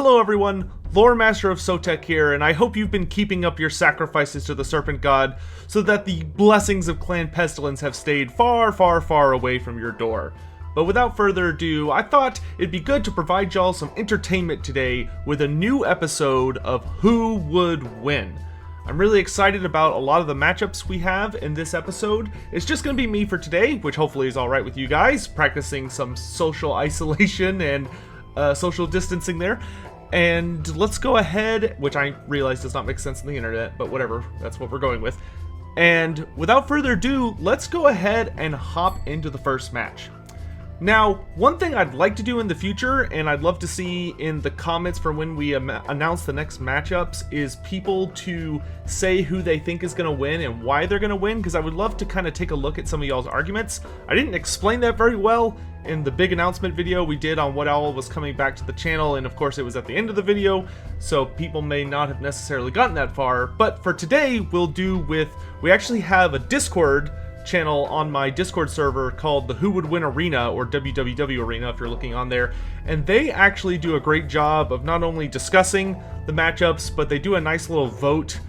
Hello everyone, Loremaster of Sotek here, and I hope you've been keeping up your sacrifices to the Serpent God so that the blessings of Clan Pestilence have stayed far, far, far away from your door. But without further ado, I thought it'd be good to provide y'all some entertainment today with a new episode of Who Would Win. I'm really excited about a lot of the matchups we have in this episode. It's just going to be me for today, which hopefully is alright with you guys, practicing some social isolation and social distancing there. And let's go ahead, which I realize does not make sense on the internet, but whatever, that's what we're going with. And without further ado, let's go ahead and hop into the first match. Now, one thing I'd like to do in the future, and I'd love to see in the comments for when we announce the next matchups, is people to say who they think is going to win and why they're going to win, because I would love to kind of take a look at some of y'all's arguments. I didn't explain that very well in the big announcement video we did on what all was coming back to the channel, and of course it was at the end of the video, so people may not have necessarily gotten that far. But for today, we actually have a Discord channel on my Discord server called the Who Would Win Arena, or WWW Arena if you're looking on there, and they actually do a great job of not only discussing the matchups, but they do a nice little vote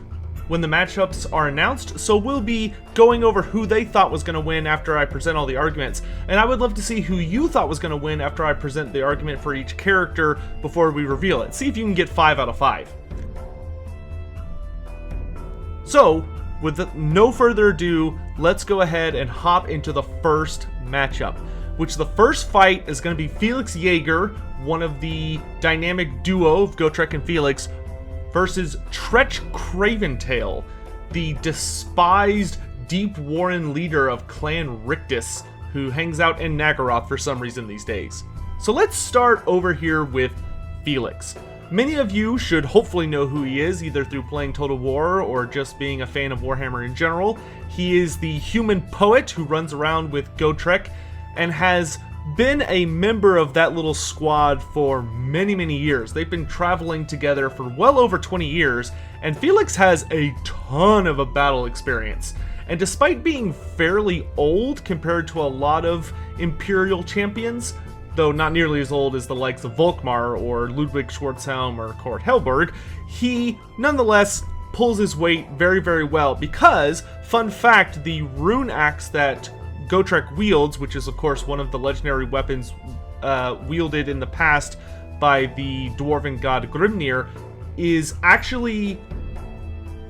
when the matchups are announced. So we'll be going over who they thought was going to win after I present all the arguments, and I would love to see who you thought was going to win after I present the argument for each character before we reveal it. See if you can get 5 out of 5. So with no further ado, let's go ahead and hop into the first matchup, which the first fight is going to be Felix Jaeger, one of the dynamic duo of Gotrek and Felix, versus Tretch Craventail, the despised Deep Warren leader of Clan Rictus, who hangs out in Nagaroth for some reason these days. So let's start over here with Felix. Many of you should hopefully know who he is, either through playing Total War or just being a fan of Warhammer in general. He is the human poet who runs around with Gotrek and has been a member of that little squad for many, many years. They've been traveling together for well over 20 years, and Felix has a ton of battle experience. And despite being fairly old compared to a lot of Imperial champions, though not nearly as old as the likes of Volkmar or Ludwig Schwarzhelm or Kort Helberg, he nonetheless pulls his weight very, very well because, fun fact, the rune axe that Gotrek wields, which is of course one of the legendary weapons wielded in the past by the dwarven god Grimnir, is actually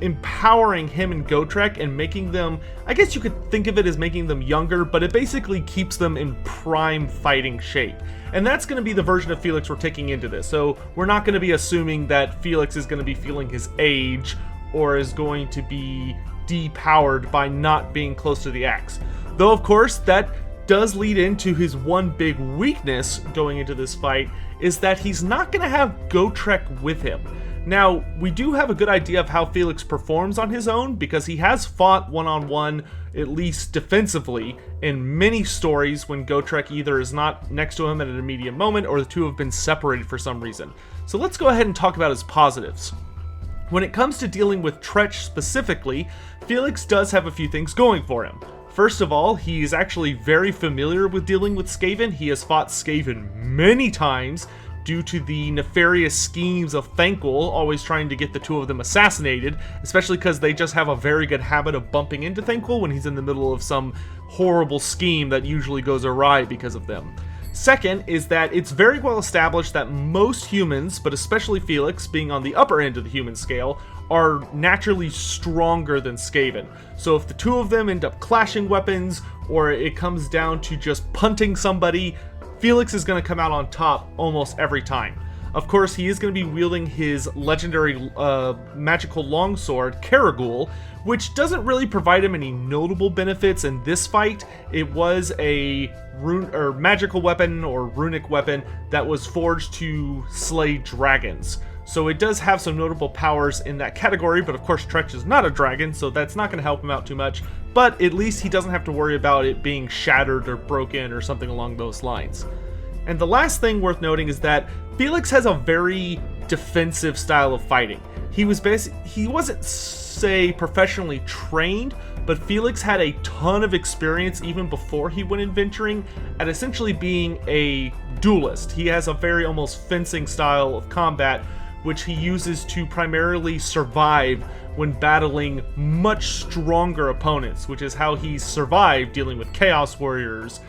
empowering him and Gotrek and making them, I guess you could think of it as making them younger, but it basically keeps them in prime fighting shape. And that's going to be the version of Felix we're taking into this. So we're not going to be assuming that Felix is going to be feeling his age or is going to be depowered by not being close to the axe. Though of course that does lead into his one big weakness going into this fight, is that he's not going to have Gotrek with him. Now, we do have a good idea of how Felix performs on his own, because he has fought one-on-one, at least defensively, in many stories when Gotrek either is not next to him at an immediate moment or the two have been separated for some reason. So let's go ahead and talk about his positives. When it comes to dealing with Tretch specifically, Felix does have a few things going for him. First of all, he is actually very familiar with dealing with Skaven. He has fought Skaven many times, due to the nefarious schemes of Thanquol always trying to get the two of them assassinated, especially because they just have a very good habit of bumping into Thanquol when he's in the middle of some horrible scheme that usually goes awry because of them. Second is that it's very well established that most humans, but especially Felix, being on the upper end of the human scale, are naturally stronger than Skaven. So if the two of them end up clashing weapons, or it comes down to just punting somebody, Felix is going to come out on top almost every time. Of course, he is going to be wielding his legendary magical longsword, Karagul, which doesn't really provide him any notable benefits in this fight. It was a magical weapon or runic weapon that was forged to slay dragons. So it does have some notable powers in that category, but of course Tretch is not a dragon, so that's not going to help him out too much. But at least he doesn't have to worry about it being shattered or broken or something along those lines. And the last thing worth noting is that Felix has a very defensive style of fighting. He wasn't say professionally trained, but Felix had a ton of experience even before he went adventuring at essentially being a duelist. He has a very almost fencing style of combat, which he uses to primarily survive when battling much stronger opponents, which is how he survived dealing with Chaos Warriors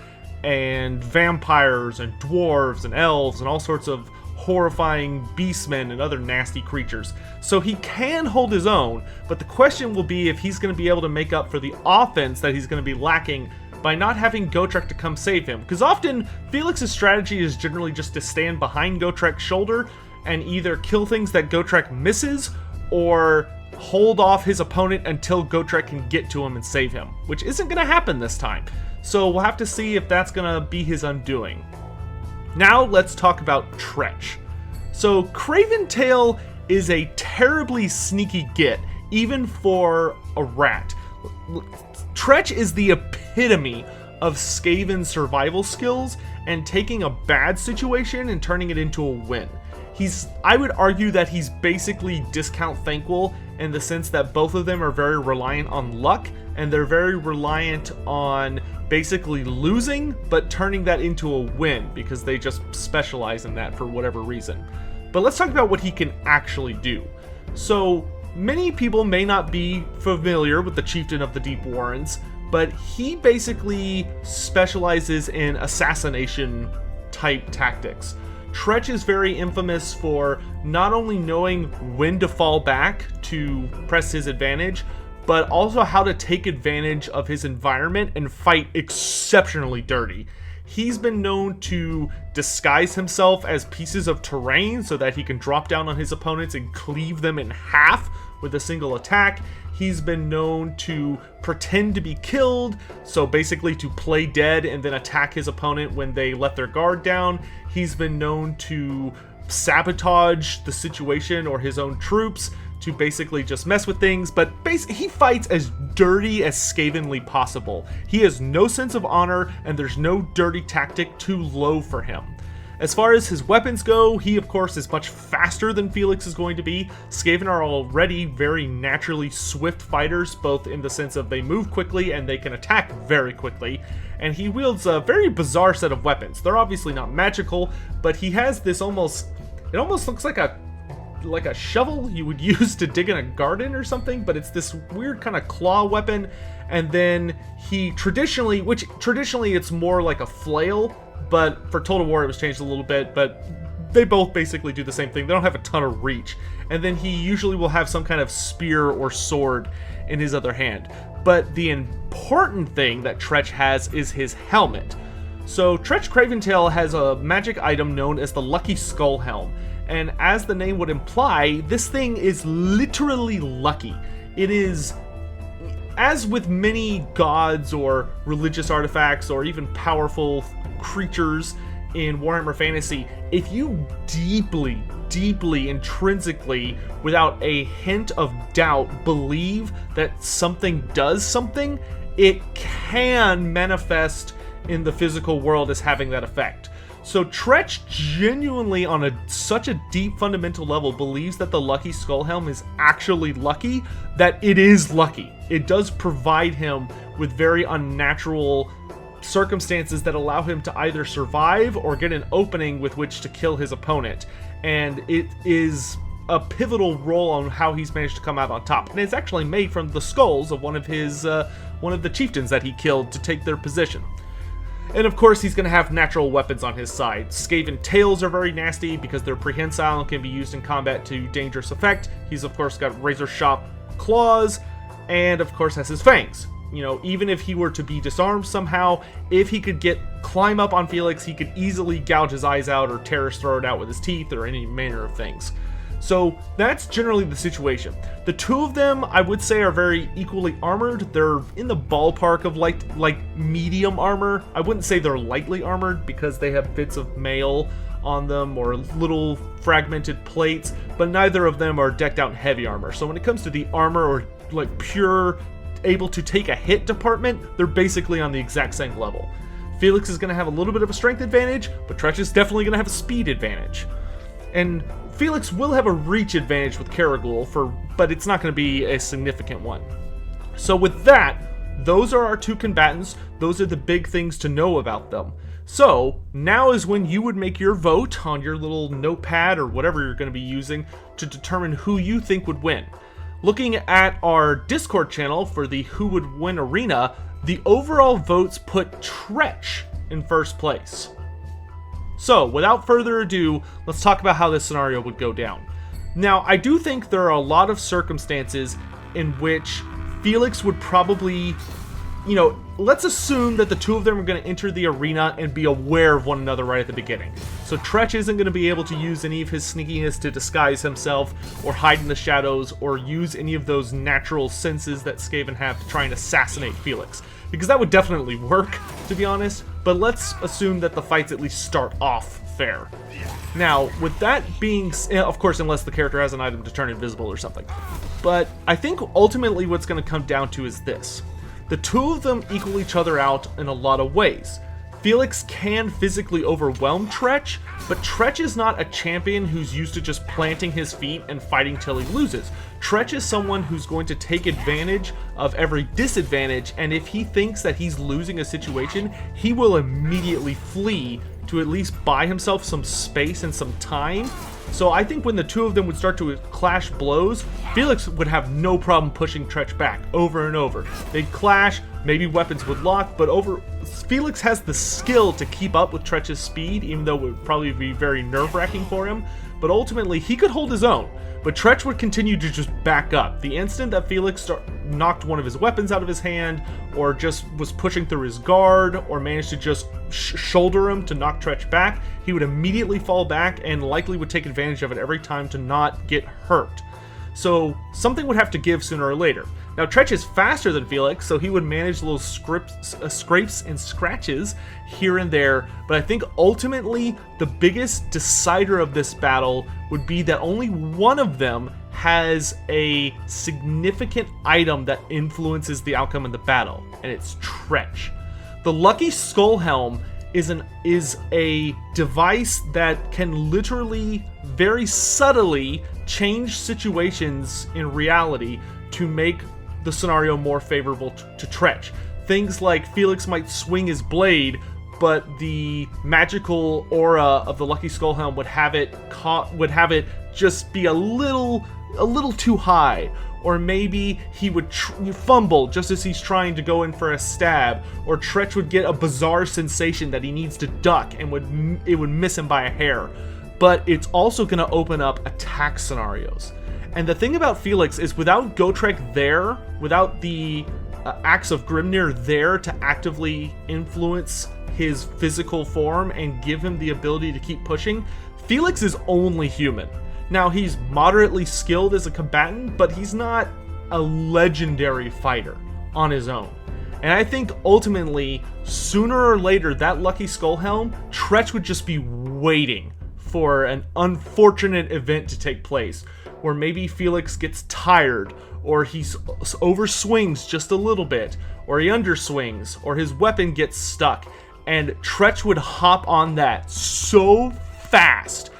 and vampires and dwarves and elves and all sorts of horrifying beastmen and other nasty creatures. So he can hold his own, but the question will be if he's going to be able to make up for the offense that he's going to be lacking by not having Gotrek to come save him. Because often, Felix's strategy is generally just to stand behind Gotrek's shoulder and either kill things that Gotrek misses or hold off his opponent until Gotrek can get to him and save him, which isn't going to happen this time. So we'll have to see if that's going to be his undoing. Now let's talk about Tretch. So Craventail is a terribly sneaky get, even for a rat. Tretch is the epitome of Skaven's survival skills and taking a bad situation and turning it into a win. I would argue that he's basically Discount Thanquol in the sense that both of them are very reliant on luck, and they're very reliant on basically losing, but turning that into a win because they just specialize in that for whatever reason. But let's talk about what he can actually do. So, many people may not be familiar with the Chieftain of the Deep Warrens, but he basically specializes in assassination type tactics. Tretch is very infamous for not only knowing when to fall back to press his advantage, but also how to take advantage of his environment and fight exceptionally dirty. He's been known to disguise himself as pieces of terrain so that he can drop down on his opponents and cleave them in half with a single attack. He's been known to pretend to be killed, so basically to play dead and then attack his opponent when they let their guard down. He's been known to sabotage the situation or his own troops to basically just mess with things, but he fights as dirty as Skavenly possible. He has no sense of honor, and there's no dirty tactic too low for him. As far as his weapons go, he of course is much faster than Felix is going to be. Skaven are already very naturally swift fighters, both in the sense of they move quickly and they can attack very quickly. And he wields a very bizarre set of weapons. They're obviously not magical, but he has this it almost looks like a shovel you would use to dig in a garden or something, but it's this weird kind of claw weapon. And then traditionally it's more like a flail, but for Total War it was changed a little bit, but they both basically do the same thing. They don't have a ton of reach. And then he usually will have some kind of spear or sword in his other hand. But the important thing that Tretch has is his helmet. So Tretch Craventail has a magic item known as the Lucky Skull Helm. And as the name would imply, this thing is literally lucky. It is, as with many gods or religious artifacts or even powerful creatures in Warhammer Fantasy, if you deeply, intrinsically, without a hint of doubt, believe that something does something, it can manifest in the physical world as having that effect. So Tretch genuinely, on such a deep fundamental level, believes that the Lucky Skull Helm is actually lucky, that it is lucky. It does provide him with very unnatural circumstances that allow him to either survive or get an opening with which to kill his opponent. And it is a pivotal role on how he's managed to come out on top. And it's actually made from the skulls of one of the chieftains that he killed to take their position. And of course, he's going to have natural weapons on his side. Skaven tails are very nasty because they're prehensile and can be used in combat to dangerous effect. He's of course got razor sharp claws, and of course has his fangs. You know, even if he were to be disarmed somehow, if he could climb up on Felix, he could easily gouge his eyes out or tear his throat out with his teeth or any manner of things. So that's generally the situation. The two of them, I would say, are very equally armored. They're in the ballpark of like medium armor. I wouldn't say they're lightly armored because they have bits of mail on them or little fragmented plates, but neither of them are decked out in heavy armor. So when it comes to the armor or like pure able to take a hit department, they're basically on the exact same level. Felix is going to have a little bit of a strength advantage, but Tretch is definitely going to have a speed advantage. And Felix will have a reach advantage with Karagul for but it's not going to be a significant one. So with that, those are our two combatants. Those are the big things to know about them. So now is when you would make your vote on your little notepad or whatever you're going to be using to determine who you think would win. Looking at our Discord channel for the Who Would Win Arena, the overall votes put Tretch in first place. So without further ado, let's talk about how this scenario would go down. Now, I do think there are a lot of circumstances in which Felix would probably, let's assume that the two of them are going to enter the arena and be aware of one another right at the beginning. So Tretch isn't going to be able to use any of his sneakiness to disguise himself or hide in the shadows or use any of those natural senses that Skaven have to try and assassinate Felix. Because that would definitely work, to be honest, but let's assume that the fights at least start off fair. Now, with that being, of course, unless the character has an item to turn invisible or something. But I think ultimately what's going to come down to is this. The two of them equal each other out in a lot of ways. Felix can physically overwhelm Tretch, but Tretch is not a champion who's used to just planting his feet and fighting till he loses. Tretch is someone who's going to take advantage of every disadvantage, and if he thinks that he's losing a situation, he will immediately flee to at least buy himself some space and some time. So I think when the two of them would start to clash blows, Felix would have no problem pushing Tretch back over and over. They'd clash, maybe weapons would lock, but Felix has the skill to keep up with Tretch's speed, even though it would probably be very nerve-wracking for him. But ultimately, he could hold his own. But Tretch would continue to just back up. The instant that Felix knocked one of his weapons out of his hand, or just was pushing through his guard, or managed to just shoulder him to knock Tretch back, he would immediately fall back and likely would take advantage of it every time to not get hurt. So something would have to give sooner or later. Now Tretch is faster than Felix, so he would manage little scrapes and scratches here and there, but I think ultimately the biggest decider of this battle would be that only one of them has a significant item that influences the outcome of the battle, and it's Tretch. The Lucky Skull Helm is a device that can literally, very subtly, change situations in reality to make the scenario more favorable to Tretch. Things like Felix might swing his blade, but the magical aura of the Lucky Skull Helm would have it just be a little too high. Or maybe he would fumble just as he's trying to go in for a stab, or Tretch would get a bizarre sensation that he needs to duck and it would miss him by a hair. But it's also going to open up attack scenarios. And the thing about Felix is without Gotrek there, without the Axe of Grimnir there to actively influence his physical form and give him the ability to keep pushing, Felix is only human. Now, he's moderately skilled as a combatant, but he's not a legendary fighter on his own. And I think ultimately, sooner or later, that Lucky Skull Helm, Tretch would just be waiting for an unfortunate event to take place, where maybe Felix gets tired, or he overswings just a little bit, or he underswings, or his weapon gets stuck, and Tretch would hop on that so fast,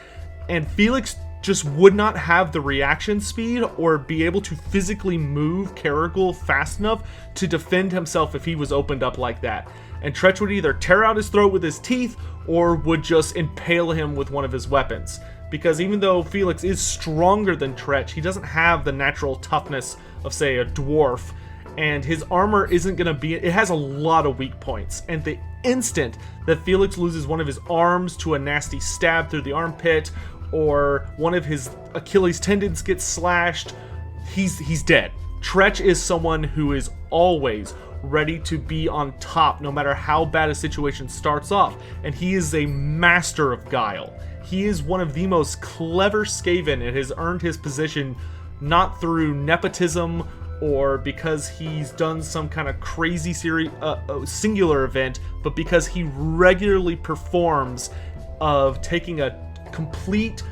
and Felix just would not have the reaction speed or be able to physically move Caragul fast enough to defend himself if he was opened up like that. And Tretch would either tear out his throat with his teeth or would just impale him with one of his weapons. Because even though Felix is stronger than Tretch, he doesn't have the natural toughness of, say, a dwarf. And his armor isn't going to be... It has a lot of weak points. And the instant that Felix loses one of his arms to a nasty stab through the armpit, or one of his Achilles tendons gets slashed, he's dead. Tretch is someone who is always ready to be on top no matter how bad a situation starts off, and he is a master of guile. He is one of the most clever Skaven and has earned his position not through nepotism or because he's done some kind of crazy singular event, but because he regularly performs of taking a complete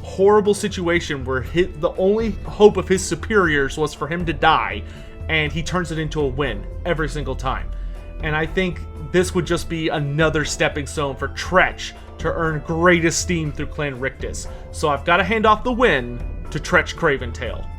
horrible situation where the only hope of his superiors was for him to die, and he turns it into a win every single time. And I think this would just be another stepping stone for Tretch to earn great esteem through Clan Rictus. So I've got to hand off the win to Tretch Craventail.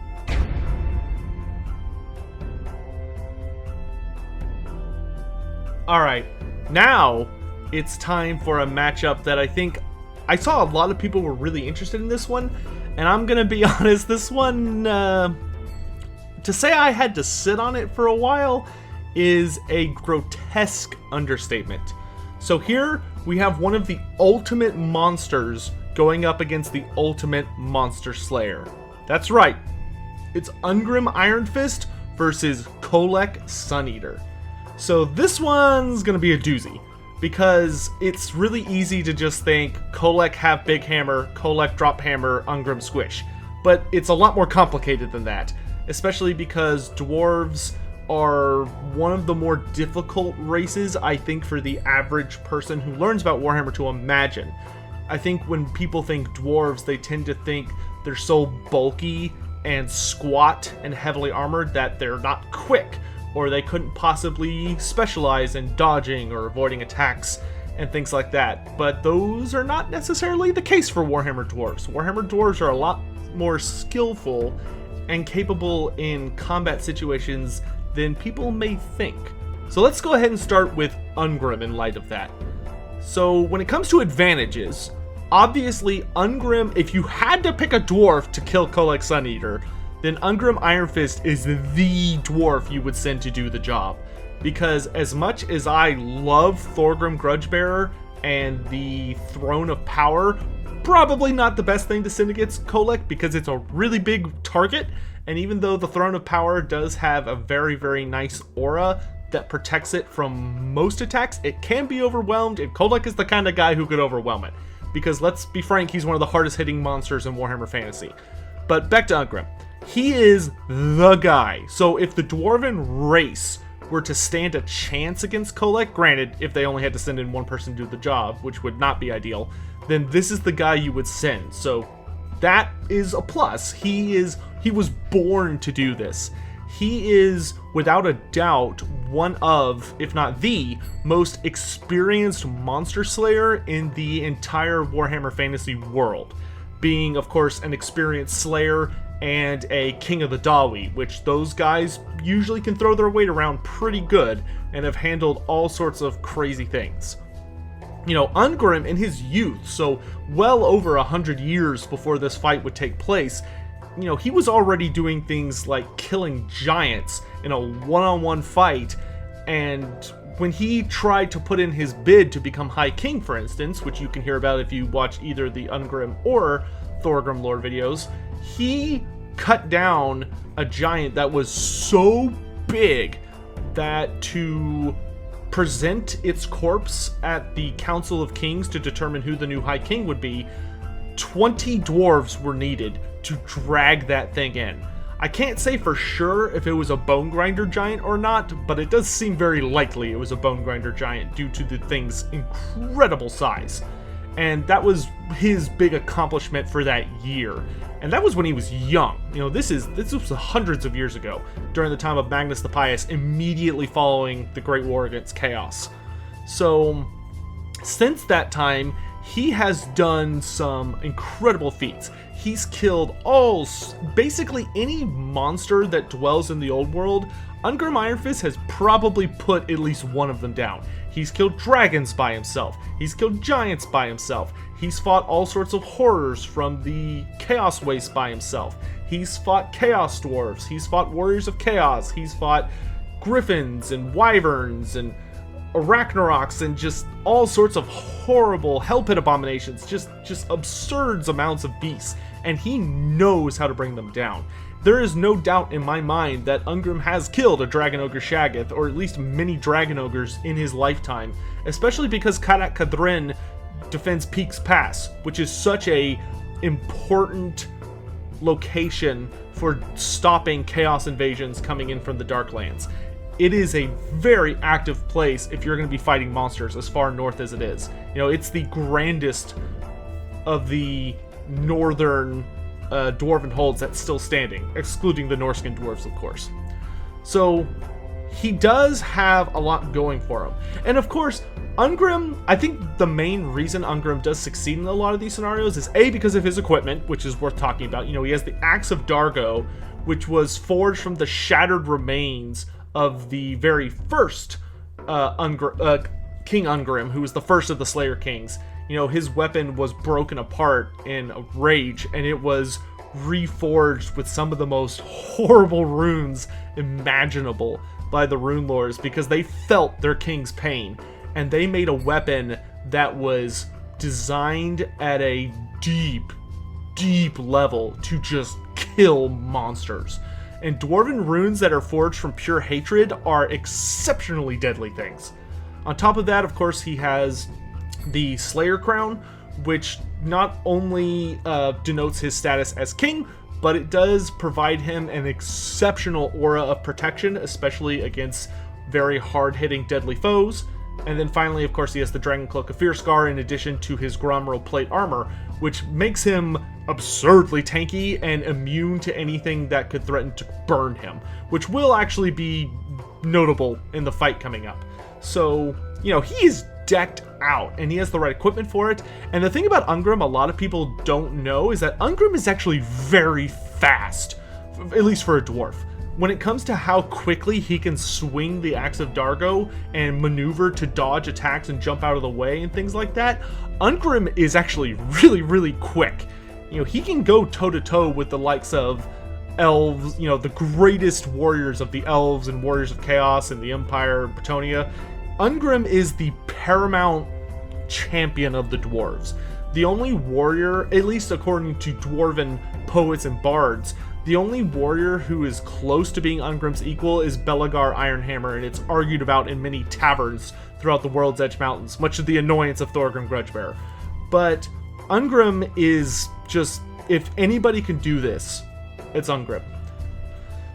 Alright, now it's time for a matchup that I think I saw a lot of people were really interested in this one, and I'm gonna be honest, this one, to say I had to sit on it for a while is a grotesque understatement. So here we have one of the ultimate monsters going up against the ultimate monster slayer. That's right, it's Ungrim Ironfist versus Queek Suneater. So this one's gonna be a doozy, because it's really easy to just think Queek have big hammer, Queek drop hammer, Ungrim squish. But it's a lot more complicated than that, especially because dwarves are one of the more difficult races, I think, for the average person who learns about Warhammer to imagine. I think when people think dwarves, they tend to think they're so bulky and squat and heavily armored that they're not quick, or they couldn't possibly specialize in dodging or avoiding attacks and things like that. But those are not necessarily the case for Warhammer dwarves. Warhammer dwarves are a lot more skillful and capable in combat situations than people may think. So let's go ahead and start with Ungrim in light of that. So when it comes to advantages, obviously Ungrim, if you had to pick a dwarf to kill Queek Suneater, then Ungrim Ironfist is the dwarf you would send to do the job. Because as much as I love Thorgrim Grudgebearer and the Throne of Power, probably not the best thing to send against Queek because it's a really big target, and even though the Throne of Power does have a very, very nice aura that protects it from most attacks, it can be overwhelmed, and Queek is the kind of guy who could overwhelm it. Because let's be frank, he's one of the hardest hitting monsters in Warhammer Fantasy. But back to Ungrim. He is the guy. So if the Dwarven race were to stand a chance against Queek, granted, if they only had to send in one person to do the job, which would not be ideal, then this is the guy you would send. So that is a plus. He was born to do this. He is, without a doubt, one of, if not the, most experienced monster slayer in the entire Warhammer Fantasy world. Being, of course, an experienced slayer and a King of the Dawi, which those guys usually can throw their weight around pretty good and have handled all sorts of crazy things. You know, Ungrim in his youth, so well over 100 years before this fight would take place, you know, he was already doing things like killing giants in a one-on-one fight, and when he tried to put in his bid to become High King, for instance, which you can hear about if you watch either the Ungrim or Thorgrim lore videos, he cut down a giant that was so big that to present its corpse at the Council of Kings to determine who the new High King would be, 20 dwarves were needed to drag that thing in. I can't say for sure if it was a bone grinder giant or not, but it does seem very likely it was a bone grinder giant due to the thing's incredible size. And that was his big accomplishment for that year. And that was when he was young. You know, this was hundreds of years ago, during the time of Magnus the Pious, immediately following the Great War against Chaos. So, since that time, he has done some incredible feats. He's killed basically any monster that dwells in the old world. Ungrim Ironfist has probably put at least one of them down. He's killed dragons by himself. He's killed giants by himself. He's fought all sorts of horrors from the Chaos Waste by himself. He's fought Chaos Dwarves. He's fought Warriors of Chaos. He's fought Griffins and Wyverns and Arachnaroks and just all sorts of horrible Hell Pit abominations. Just absurd amounts of beasts. And he knows how to bring them down. There is no doubt in my mind that Ungrim has killed a Dragon Ogre Shaggoth, or at least many Dragon Ogres in his lifetime, especially because Karak Kadrin defends Peaks Pass, which is such a important location for stopping chaos invasions coming in from the Darklands. It is a very active place if you're going to be fighting monsters as far north as it is. You know, it's the grandest of the northern dwarven holds that's still standing, excluding the Norskin dwarves, of course. So he does have a lot going for him. And of course, Ungrim, I think the main reason Ungrim does succeed in a lot of these scenarios is A, because of his equipment, which is worth talking about. You know, he has the Axe of Dargo, which was forged from the shattered remains of the very first King Ungrim, who was the first of the Slayer Kings. You know, his weapon was broken apart in a rage, and it was reforged with some of the most horrible runes imaginable by the rune lords, because they felt their king's pain, and they made a weapon that was designed at a deep level to just kill monsters. And dwarven runes that are forged from pure hatred are exceptionally deadly things. On top of that, of course, he has the Slayer Crown, which not only denotes his status as king, but it does provide him an exceptional aura of protection, especially against very hard-hitting deadly foes. And then finally, of course, he has the Dragon Cloak of Fear Scar in addition to his Gromro plate armor, which makes him absurdly tanky and immune to anything that could threaten to burn him, which will actually be notable in the fight coming up. So, you know, he is decked out, and he has the right equipment for it. And the thing about Ungrim a lot of people don't know is that Ungrim is actually very fast, at least for a dwarf. When it comes to how quickly he can swing the Axe of Dargo and maneuver to dodge attacks and jump out of the way and things like that, Ungrim is actually really quick. You know, he can go toe-to-toe with the likes of elves, you know, the greatest warriors of the elves and warriors of chaos and the Empire of Bretonia. Ungrim is the paramount champion of the dwarves. The only warrior, at least according to dwarven poets and bards, the only warrior who is close to being Ungrim's equal is Belagar Ironhammer, and it's argued about in many taverns throughout the World's Edge Mountains, much to the annoyance of Thorgrim Grudgebearer. But Ungrim is just, if anybody can do this, it's Ungrim.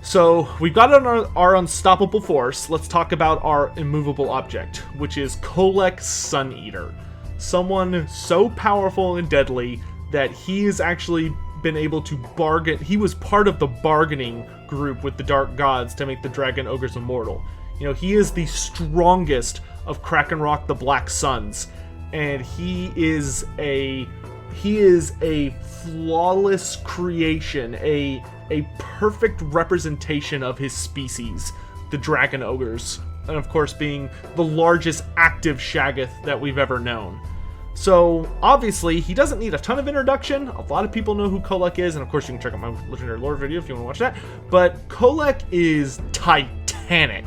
So, we've got our unstoppable force. Let's talk about our immovable object, which is Kolek Suneater. Someone so powerful and deadly that he has actually been able to bargain. He was part of the bargaining group with the Dark Gods to make the Dragon Ogres immortal. You know, he is the strongest of Krakenrock the Black Suns, and he is a flawless creation, a perfect representation of his species, the Dragon Ogres, and of course being the largest active Shaggoth that we've ever known. So, obviously, he doesn't need a ton of introduction. A lot of people know who Kolek is, and of course you can check out my Legendary Lore video if you want to watch that. But Kolek is titanic.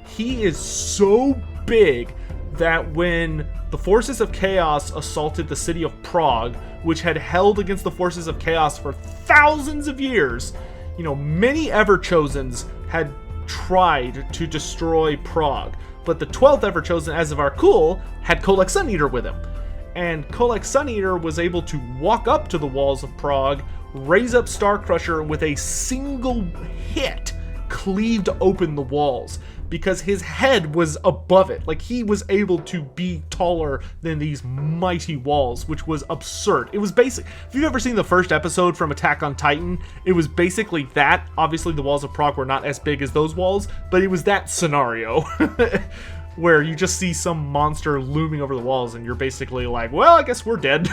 He is so big that when the forces of Chaos assaulted the city of Prague, which had held against the forces of Chaos for thousands of years, you know, many Everchosens had tried to destroy Prague, but the 12th Everchosen, as of Arkul, had Kolek Suneater with him. And Kolek Suneater was able to walk up to the walls of Prague, raise up Starcrusher with a single hit, cleaved open the walls, because his head was above it. Like, he was able to be taller than these mighty walls, which was absurd. It was basic. If you've ever seen the first episode from Attack on Titan, it was basically that. Obviously, the walls of Prague were not as big as those walls, but it was that scenario. Where you just see some monster looming over the walls and you're basically like, well, I guess we're dead.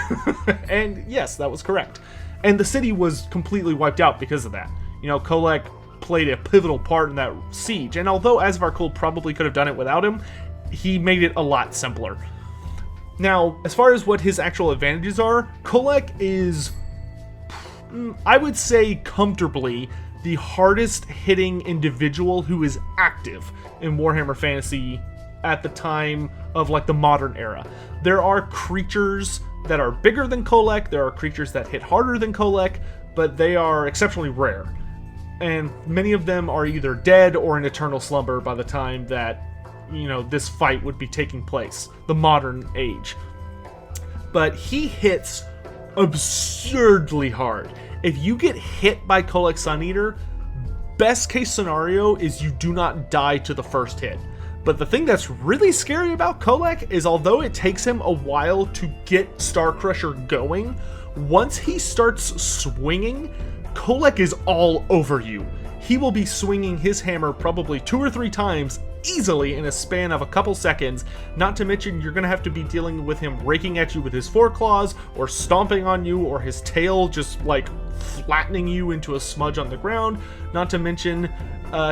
And yes, that was correct. And the city was completely wiped out because of that. You know, Kolek played a pivotal part in that siege, and although Asvarkul probably could have done it without him, he made it a lot simpler. Now, as far as what his actual advantages are, Kolek is, I would say comfortably, the hardest hitting individual who is active in Warhammer Fantasy at the time of like the modern era. There are creatures that are bigger than Kolek, there are creatures that hit harder than Kolek, but they are exceptionally rare. And many of them are either dead or in eternal slumber by the time that, you know, this fight would be taking place, the modern age. But he hits absurdly hard. If you get hit by Kolek Suneater, best case scenario is you do not die to the first hit. But the thing that's really scary about Kolek is although it takes him a while to get Starcrusher going, once he starts swinging, Kolek is all over you. He will be swinging his hammer probably 2 or 3 times easily in a span of a couple seconds, not to mention you're going to have to be dealing with him raking at you with his foreclaws, or stomping on you, or his tail just like flattening you into a smudge on the ground, not to mention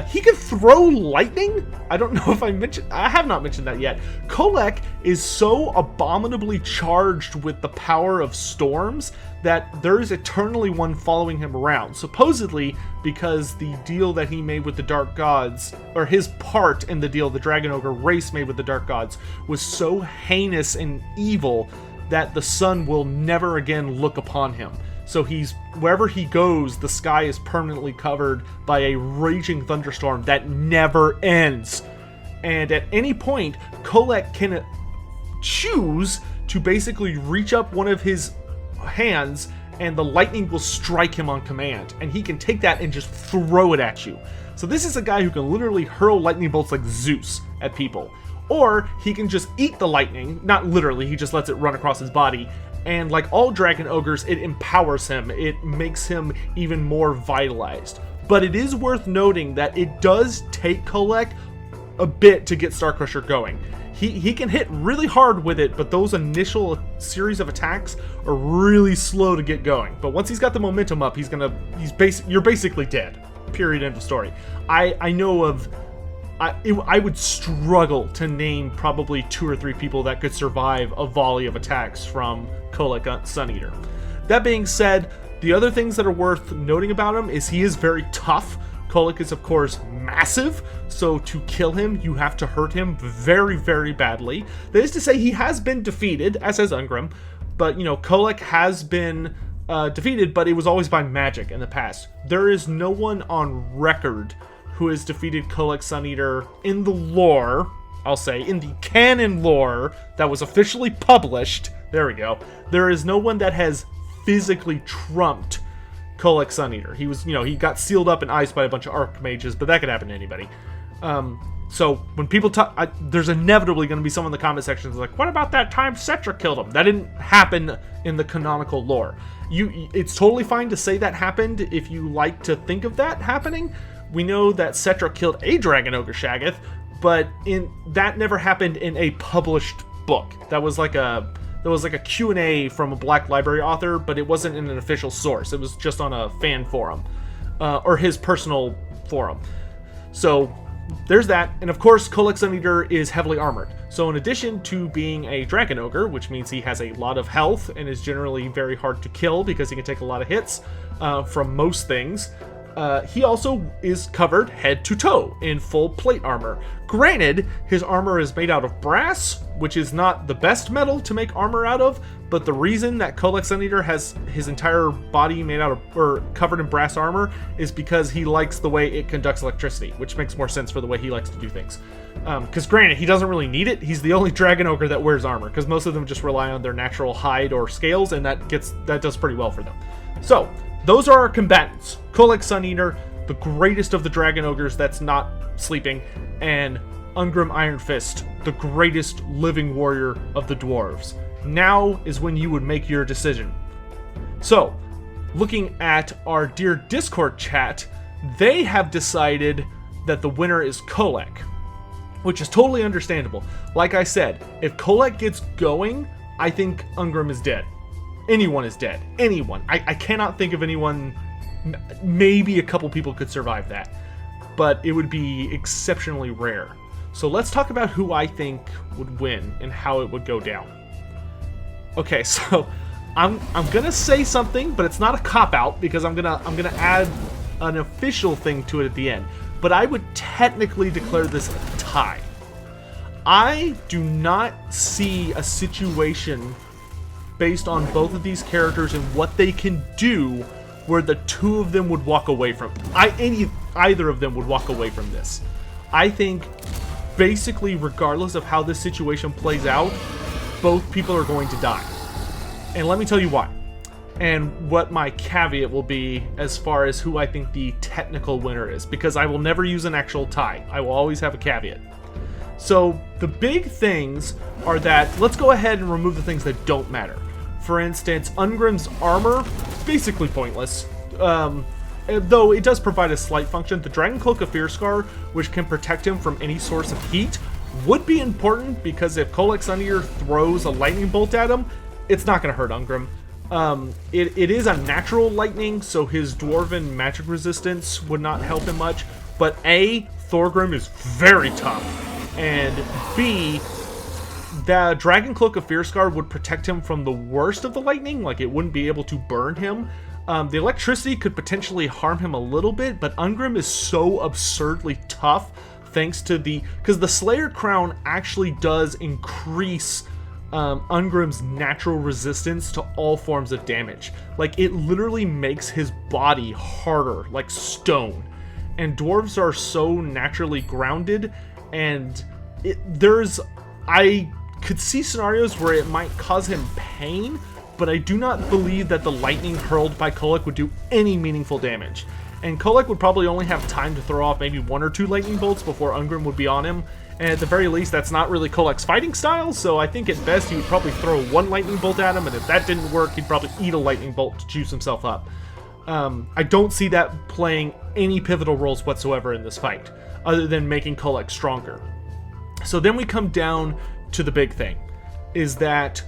He can throw lightning. I don't know if I have not mentioned that yet. Kolek is so abominably charged with the power of storms that there is eternally one following him around. Supposedly because the deal that he made with the Dark Gods, or his part in the deal the Dragon Ogre race made with the Dark Gods, was so heinous and evil that the sun will never again look upon him. So wherever he goes, the sky is permanently covered by a raging thunderstorm that never ends. And at any point, Kolek can choose to basically reach up one of his hands and the lightning will strike him on command. And he can take that and just throw it at you. So this is a guy who can literally hurl lightning bolts like Zeus at people. Or he can just eat the lightning, not literally, he just lets it run across his body. And like all dragon ogres, it empowers him. It makes him even more vitalized. But it is worth noting that it does take Kolek a bit to get Starcrusher going. He can hit really hard with it, but those initial series of attacks are really slow to get going. But once he's got the momentum up, you're basically dead. Period, end of story. I know of... I would struggle to name probably 2 or 3 people that could survive a volley of attacks from Kolek Suneater. That being said, the other things that are worth noting about him is he is very tough. Kolek is, of course, massive, so to kill him, you have to hurt him very, very badly. That is to say, he has been defeated, as has Ungrim, but, you know, Kolek has been defeated, but it was always by magic in the past. There is no one on record who has defeated Kolek Suneater in the lore, I'll say, in the canon lore that was officially published. There we go. There is no one that has physically trumped Kolek Suneater. He was, he got sealed up in ice by a bunch of archmages, but that could happen to anybody. So when people talk, there's inevitably going to be someone in the comment section that's like, what about that time Cetra killed him? That didn't happen in the canonical lore. It's totally fine to say that happened if you like to think of that happening. We know that Cetra killed a Dragon Ogre Shaggoth, but that never happened in a published book. That was like a Q&A from a Black Library author, but it wasn't in an official source. It was just on a fan forum, or his personal forum. So there's that. And of course, Kolek Suneater is heavily armored. So in addition to being a Dragon Ogre, which means he has a lot of health and is generally very hard to kill because he can take a lot of hits from most things, he also is covered head to toe in full plate armor. Granted, his armor is made out of brass, which is not the best metal to make armor out of, but the reason that Kolek Suneater has his entire body made out of, or covered in brass armor, is because he likes the way it conducts electricity, which makes more sense for the way he likes to do things. Because granted, he doesn't really need it. He's the only Dragon Ogre that wears armor, because most of them just rely on their natural hide or scales, and that does pretty well for them. So, those are our combatants. Kolek Suneater, the greatest of the Dragon Ogres that's not sleeping, and Ungrim Ironfist, the greatest living warrior of the dwarves. Now is when you would make your decision. So, looking at our dear Discord chat, they have decided that the winner is Kolek, which is totally understandable. Like I said, if Kolek gets going, I think Ungrim is dead. Anyone is dead. Anyone. I cannot think of anyone. Maybe a couple people could survive that, but it would be exceptionally rare. So let's talk about who I think would win and how it would go down. Okay, so I'm gonna say something, but it's not a cop-out because I'm gonna add an official thing to it at the end. But I would technically declare this a tie. I do not see a situation based on both of these characters and what they can do where the two of them would walk away from either of them would walk away from this. I think basically regardless of how this situation plays out, both people are going to die. And let me tell you why. And what my caveat will be as far as who I think the technical winner is, because I will never use an actual tie. I will always have a caveat. So the big things are that, let's go ahead and remove the things that don't matter. For instance, Ungrim's armor, basically pointless. Though it does provide a slight function. The Dragon Cloak of Fear Scar, which can protect him from any source of heat, would be important because if Kolek Suneater throws a lightning bolt at him, it's not going to hurt Ungrim. It is a natural lightning, so his dwarven magic resistance would not help him much. But A, Thorgrim is very tough, and B, the Dragon Cloak of Fearscar would protect him from the worst of the lightning, like it wouldn't be able to burn him. The electricity could potentially harm him a little bit, but Ungrim is so absurdly tough thanks to because the Slayer Crown actually does increase Ungrim's natural resistance to all forms of damage. Like, it literally makes his body harder, like stone. And dwarves are so naturally grounded, and I could see scenarios where it might cause him pain, but I do not believe that the lightning hurled by Kolek would do any meaningful damage. And Kolek would probably only have time to throw off maybe 1 or 2 lightning bolts before Ungrim would be on him. And at the very least, that's not really Kolek's fighting style, so I think at best he would probably throw 1 lightning bolt at him, and if that didn't work, he'd probably eat a lightning bolt to juice himself up. I don't see that playing any pivotal roles whatsoever in this fight, other than making Kolek stronger. So then we come down to the big thing, is that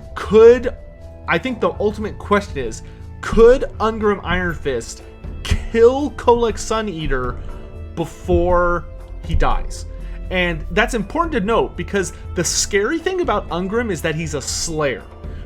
I think the ultimate question is, could Ungrim Ironfist kill Kolek Sun Eater before he dies? And that's important to note, because the scary thing about Ungrim is that he's a Slayer,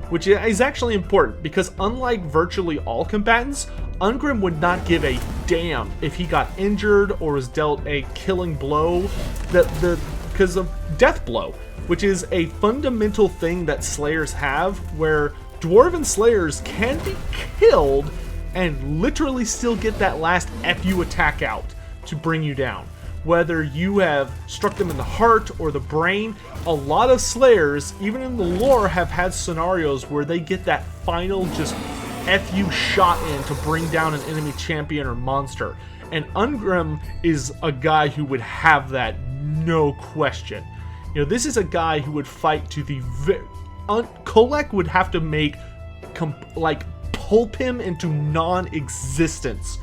which is actually important, because unlike virtually all combatants, Ungrim would not give a damn if he got injured or was dealt a killing blow, because of Death Blow, which is a fundamental thing that Slayers have, where Dwarven Slayers can be killed and literally still get that last FU attack out to bring you down. Whether you have struck them in the heart or the brain, a lot of Slayers, even in the lore, have had scenarios where they get that final just FU shot in to bring down an enemy champion or monster. And Ungrim is a guy who would have that, no question. You know, this is a guy who would fight to the Kolek would have to pulp him into non-existence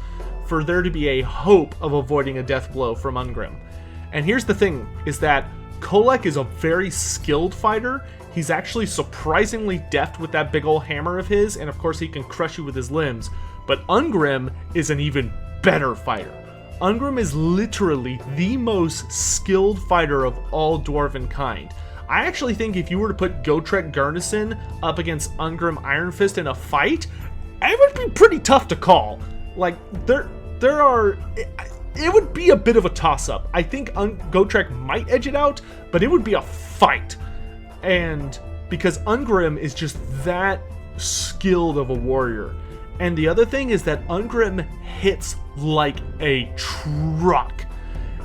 for there to be a hope of avoiding a death blow from Ungrim. And here's the thing, is that Kolek is a very skilled fighter. He's actually surprisingly deft with that big old hammer of his, and of course he can crush you with his limbs. But Ungrim is an even better fighter. Ungrim is literally the most skilled fighter of all Dwarven kind. I actually think if you were to put Gotrek Garnison up against Ungrim Ironfist in a fight, it would be pretty tough to call. Like, it would be a bit of a toss-up. I think Gotrek might edge it out, but it would be a fight. And because Ungrim is just that skilled of a warrior. And the other thing is that Ungrim hits like a truck.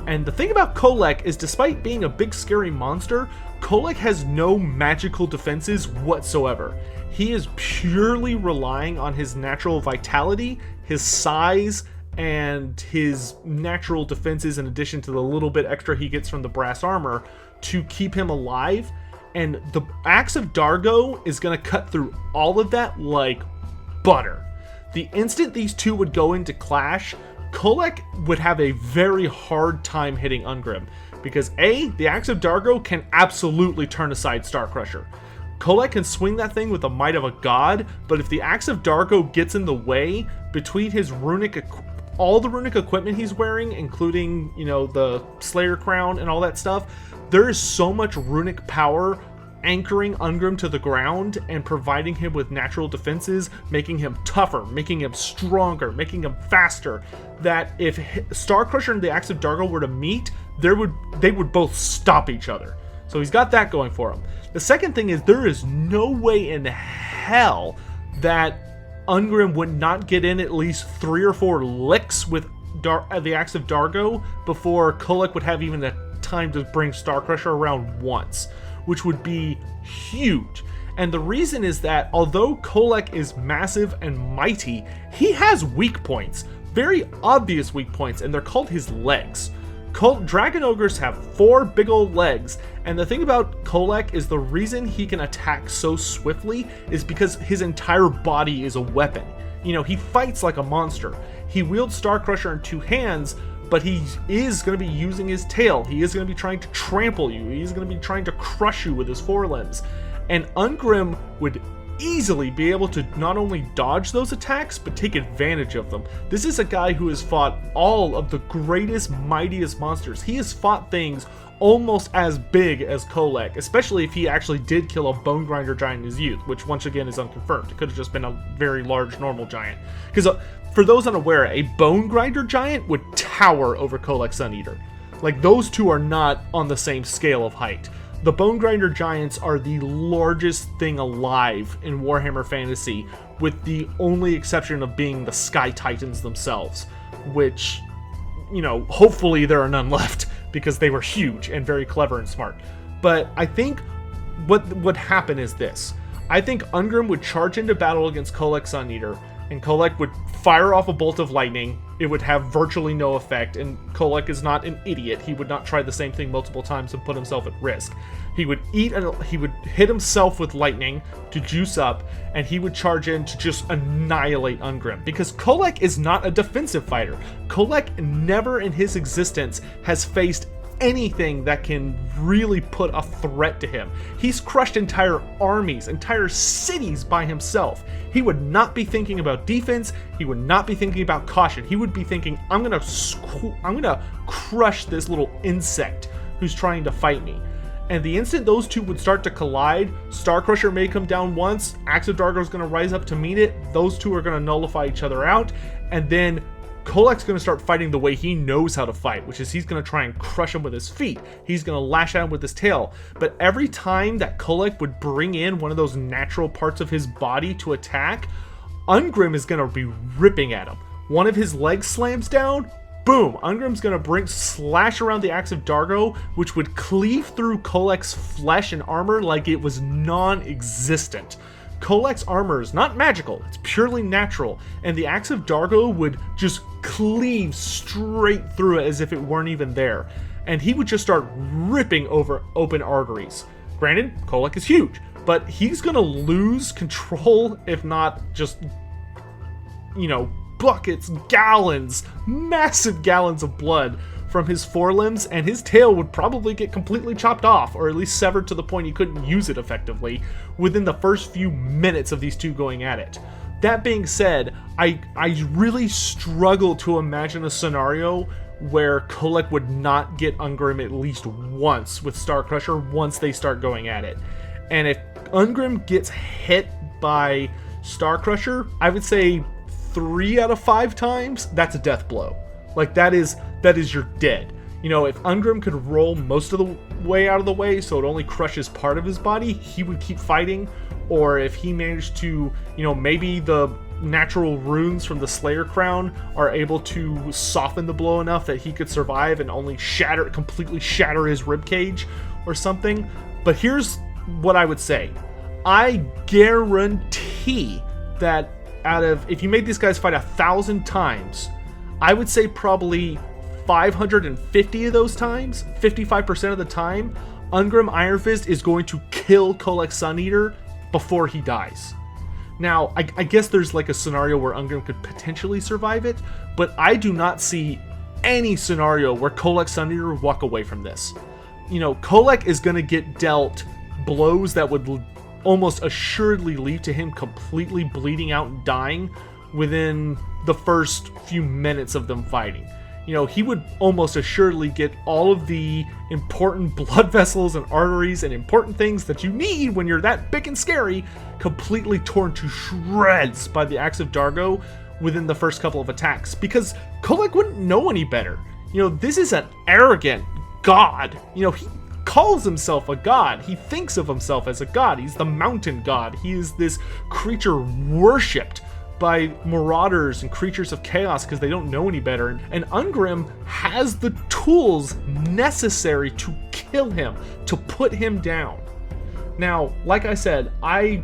And the thing about Kolek is, despite being a big scary monster, Kolek has no magical defenses whatsoever. He is purely relying on his natural vitality, his size, and his natural defenses, in addition to the little bit extra he gets from the brass armor, to keep him alive. And the Axe of Dargo is going to cut through all of that like butter. The instant these two would go into clash, Kolek would have a very hard time hitting Ungrim, because A, the Axe of Dargo can absolutely turn aside Starcrusher. Kolek can swing that thing with the might of a god, but if the Axe of Dargo gets in the way, between his all the runic equipment he's wearing, including, you know, the Slayer Crown and all that stuff, there is so much runic power anchoring Ungrim to the ground and providing him with natural defenses, making him tougher, making him stronger, making him faster, that if Starcrusher and the Axe of Dargo were to meet, they would both stop each other. So he's got that going for him. The second thing is, there is no way in hell that Ungrim would not get in at least 3 or 4 licks with the Axe of Dargo before Kolek would have even the time to bring Starcrusher around once, which would be huge. And the reason is that although Kolek is massive and mighty, he has weak points, very obvious weak points, and they're called his legs. Dragon Ogres have 4 big old legs, and the thing about Kolek is the reason he can attack so swiftly is because his entire body is a weapon. You know, he fights like a monster. He wields Starcrusher in 2 hands, but he is going to be using his tail. He is going to be trying to trample you. He's going to be trying to crush you with his forelimbs. And Ungrim would easily be able to not only dodge those attacks, but take advantage of them. This is a guy who has fought all of the greatest, mightiest monsters. He has fought things almost as big as Kolek, especially if he actually did kill a bone grinder giant in his youth, which once again is unconfirmed. It could have just been a very large normal giant. Because for those unaware, a bone grinder giant would tower over Kolek Sun Eater. Like, those two are not on the same scale of height. The Bone Grinder Giants are the largest thing alive in Warhammer Fantasy, with the only exception of being the Sky Titans themselves, which, you know, hopefully there are none left, because they were huge and very clever and smart. But I think what would happen is this. I think Ungrim would charge into battle against Kolek Sun Eater, and Kolek would fire off a bolt of lightning. It would have virtually no effect, and Kolek is not an idiot. He would not try the same thing multiple times and put himself at risk. He would hit himself with lightning to juice up, and he would charge in to just annihilate Ungrim, because Kolek is not a defensive fighter. Kolek never in his existence has faced anything that can really put a threat to him. He's crushed entire armies, entire cities by himself. He would not be thinking about defense. He would not be thinking about caution. He would be thinking, I'm gonna crush this little insect who's trying to fight me. And the instant those two would start to collide, Starcrusher may come down once, Axe of Dargo is going to rise up to meet it, those two are going to nullify each other out, and then Kolek's going to start fighting the way he knows how to fight, which is he's going to try and crush him with his feet. He's going to lash at him with his tail. But every time that Kolek would bring in one of those natural parts of his body to attack, Ungrim is going to be ripping at him. One of his legs slams down, boom, Ungrim's going to slash around the Axe of Dargo, which would cleave through Kolek's flesh and armor like it was non-existent. Kolek's armor is not magical, it's purely natural, and the Axe of Dargo would just cleave straight through it as if it weren't even there. And he would just start ripping over open arteries. Granted, Kolek is huge, but he's gonna lose control, if not just, you know, buckets, gallons, massive gallons of blood from his forelimbs, and his tail would probably get completely chopped off, or at least severed to the point he couldn't use it effectively within the first few minutes of these two going at it. That being said, I really struggle to imagine a scenario where Kolek would not get Ungrim at least once with Starcrusher once they start going at it. And if Ungrim gets hit by Starcrusher, I would say 3 out of 5 times, that's a death blow. Like, that is you're dead. You know, if Ungrim could roll most of the way out of the way so it only crushes part of his body, he would keep fighting. Or if he managed to, you know, maybe the natural runes from the Slayer Crown are able to soften the blow enough that he could survive and only completely shatter his ribcage or something. But here's what I would say. I guarantee that if you made these guys fight 1,000 times, I would say probably 550 of those times, 55% of the time, Ungrim Ironfist is going to kill Kolek Sun Eater before he dies. Now, I guess there's like a scenario where Ungrim could potentially survive it, but I do not see any scenario where Kolek Sun Eater would walk away from this. You know, Kolek is going to get dealt blows that would almost assuredly lead to him completely bleeding out and dying within the first few minutes of them fighting. You know, he would almost assuredly get all of the important blood vessels and arteries and important things that you need when you're that big and scary completely torn to shreds by the Axe of Dargo within the first couple of attacks, because Kolek wouldn't know any better. You know, this is an arrogant god. You know, he calls himself a god. He thinks of himself as a god. He's the mountain god. He is this creature worshipped by marauders and creatures of chaos because they don't know any better. And Ungrim has the tools necessary to kill him, to put him down. Now, like I said, I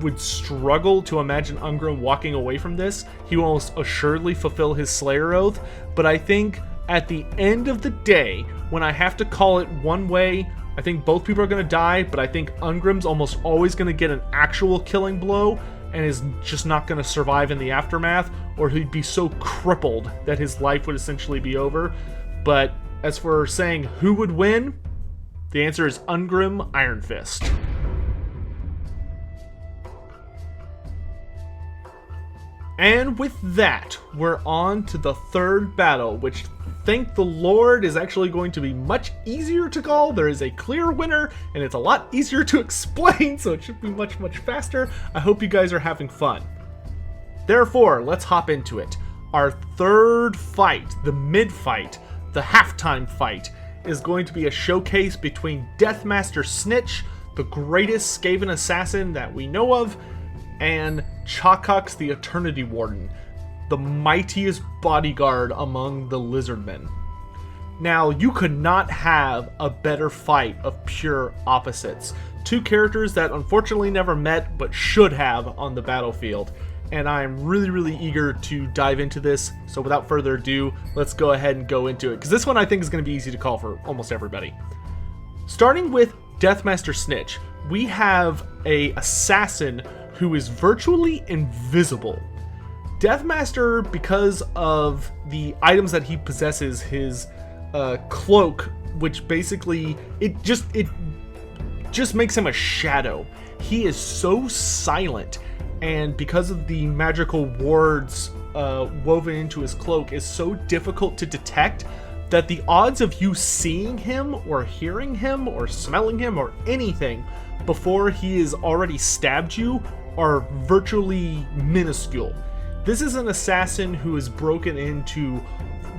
would struggle to imagine Ungrim walking away from this. He will almost assuredly fulfill his Slayer Oath, but I think at the end of the day, when I have to call it one way, I think both people are going to die, but I think Ungrim's almost always going to get an actual killing blow and is just not going to survive in the aftermath, or he'd be so crippled that his life would essentially be over. But as for saying who would win, the answer is Ungrim Ironfist. And with that, we're on to the third battle, which, thank the Lord, is actually going to be much easier to call. There is a clear winner, and it's a lot easier to explain, so it should be much, much faster. I hope you guys are having fun. Therefore, let's hop into it. Our third fight, the mid-fight, the halftime fight, is going to be a showcase between Deathmaster Soikch, the greatest Skaven assassin that we know of, and Chakux the Eternity Warden, the mightiest bodyguard among the Lizardmen. Now, you could not have a better fight of pure opposites. Two characters that unfortunately never met, but should have on the battlefield. And I'm really, really eager to dive into this. So without further ado, let's go ahead and go into it, because this one I think is going to be easy to call for almost everybody. Starting with Deathmaster Soikch, we have a assassin who is virtually invisible. Deathmaster, because of the items that he possesses, his cloak, which basically it just makes him a shadow. He is so silent, and because of the magical wards woven into his cloak, is so difficult to detect that the odds of you seeing him or hearing him or smelling him or anything before he has already stabbed you are virtually minuscule. This is an assassin who has broken into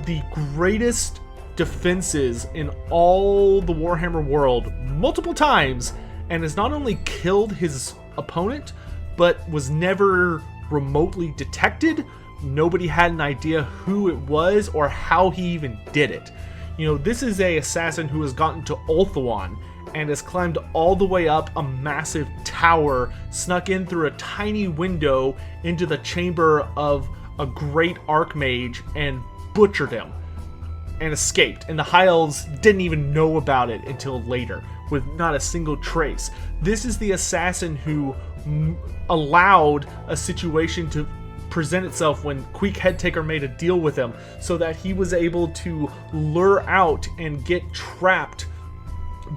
the greatest defenses in all the Warhammer world multiple times, and has not only killed his opponent, but was never remotely detected. Nobody had an idea who it was or how he even did it. You know, this is a assassin who has gotten to Ulthuan and has climbed all the way up a massive tower, snuck in through a tiny window into the chamber of a great archmage and butchered him and escaped. And the High Elves didn't even know about it until later, with not a single trace. This is the assassin who allowed a situation to present itself when Queek Headtaker made a deal with him, so that he was able to lure out and get trapped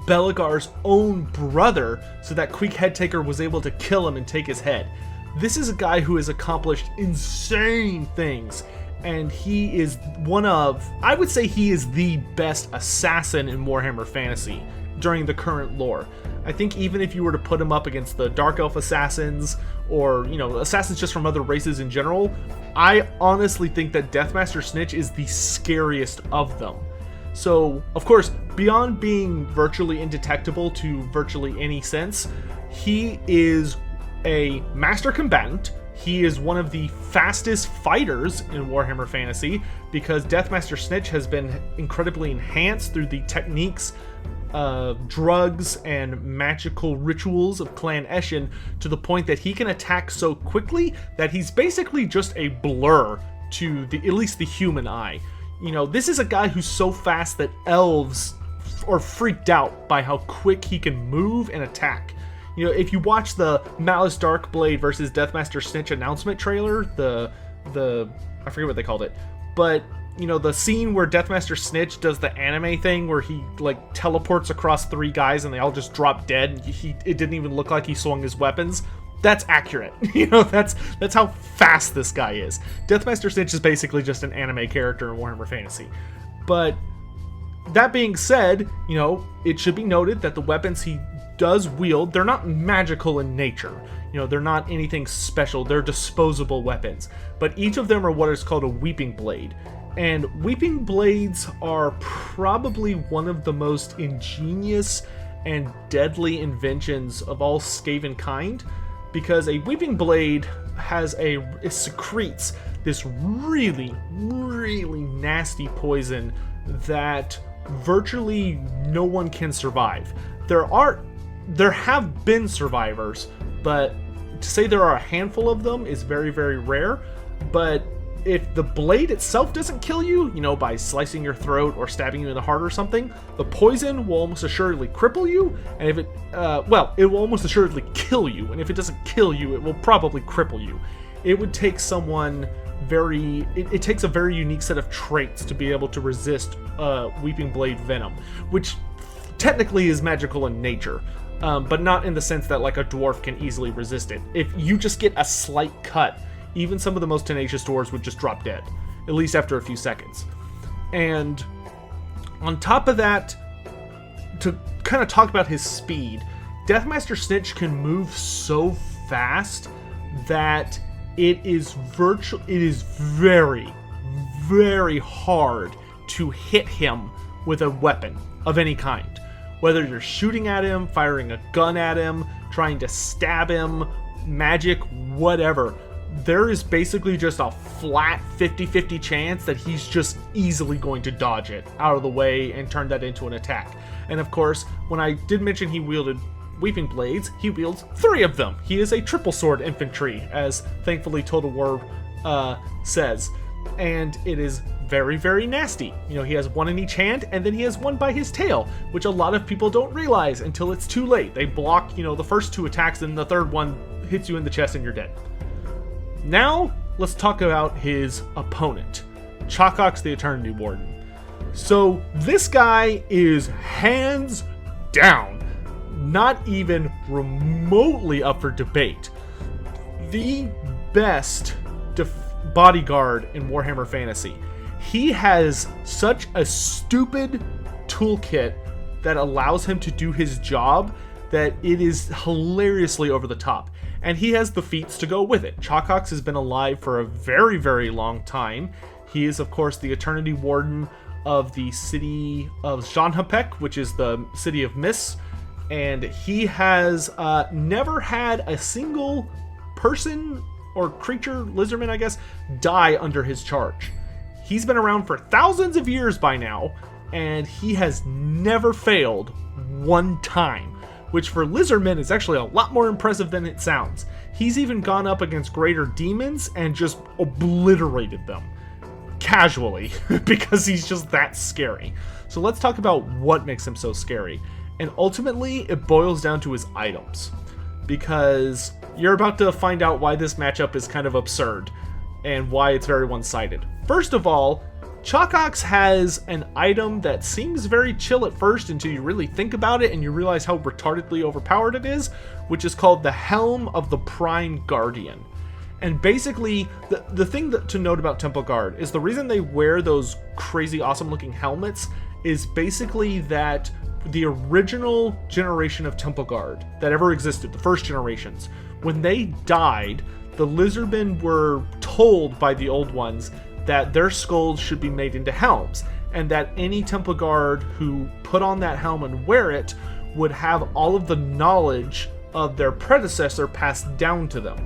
Belegar's own brother, so that Queek Headtaker was able to kill him and take his head. This is a guy who has accomplished insane things, and he is I would say he is the best assassin in Warhammer Fantasy during the current lore. I think even if you were to put him up against the Dark Elf assassins, or, you know, assassins just from other races in general, I honestly think that Deathmaster Soikch is the scariest of them. So, of course, beyond being virtually indetectable to virtually any sense, he is a master combatant. He is one of the fastest fighters in Warhammer Fantasy, because Deathmaster Soikch has been incredibly enhanced through the techniques, drugs, and magical rituals of Clan Eshin, to the point that he can attack so quickly that he's basically just a blur to at least the human eye. You know, this is a guy who's so fast that elves are freaked out by how quick he can move and attack. You know, if you watch the Malice Darkblade versus Deathmaster Soikch announcement trailer, the I forget what they called it, but you know, the scene where Deathmaster Soikch does the anime thing where he like teleports across 3 guys and they all just drop dead, and it didn't even look like he swung his weapons. That's accurate. You know, that's how fast this guy is. Deathmaster Soikch is basically just an anime character in Warhammer Fantasy. But that being said, you know, it should be noted that the weapons he does wield, they're not magical in nature. You know, they're not anything special. They're disposable weapons. But each of them are what is called a Weeping Blade. And Weeping Blades are probably one of the most ingenious and deadly inventions of all Skaven kind, because a Weeping Blade it secretes this really, really nasty poison that virtually no one can survive. There have been survivors, but to say there are a handful of them is very, very rare. But if the blade itself doesn't kill you, you know, by slicing your throat or stabbing you in the heart or something, the poison will almost assuredly cripple you, and if it will almost assuredly kill you, and if it doesn't kill you, it will probably cripple you. It would take someone it takes a very unique set of traits to be able to resist Weeping Blade venom, which technically is magical in nature, but not in the sense that like a dwarf can easily resist it. If you just get a slight cut, even some of the most tenacious dwarves would just drop dead, at least after a few seconds. And on top of that, to kind of talk about his speed, Deathmaster Soikch can move so fast that it is very, very hard to hit him with a weapon of any kind. Whether you're shooting at him, firing a gun at him, trying to stab him, magic, whatever, there is basically just a flat 50-50 chance that he's just easily going to dodge it out of the way and turn that into an attack. And of course, when I did mention he wielded Weeping Blades, he wields 3 of them. He is a triple sword infantry, as thankfully Total War says. And it is very, very nasty. You know, he has 1 in each hand, and then he has 1 by his tail, which a lot of people don't realize until it's too late. They block, you know, the first 2 attacks, and the third one hits you in the chest and you're dead. Now, let's talk about his opponent, Chocox the Eternity Warden. So, this guy is hands down not even remotely up for debate the best bodyguard in Warhammer Fantasy. He has such a stupid toolkit that allows him to do his job that it is hilariously over the top. And he has the feats to go with it. Chocox has been alive for a very, very long time. He is, of course, the Eternity Warden of the city of Janhapek, which is the city of Mists. And he has never had a single person or creature, lizardman, I guess, die under his charge. He's been around for thousands of years by now, and he has never failed 1 time, which for lizardmen is actually a lot more impressive than it sounds. He's even gone up against greater demons and just obliterated them casually because he's just that scary. So let's talk about what makes him so scary. And ultimately, it boils down to his items, because you're about to find out why this matchup is kind of absurd and why it's very one-sided. First of all, Chocox has an item that seems very chill at first until you really think about it and you realize how retardedly overpowered it is, which is called the Helm of the Prime Guardian. And basically, the thing to note about Temple Guard is the reason they wear those crazy awesome looking helmets is basically that the original generation of Temple Guard that ever existed, the first generations, when they died, the lizardmen were told by the old ones that their skulls should be made into helms, and that any Temple Guard who put on that helm and wear it would have all of the knowledge of their predecessor passed down to them.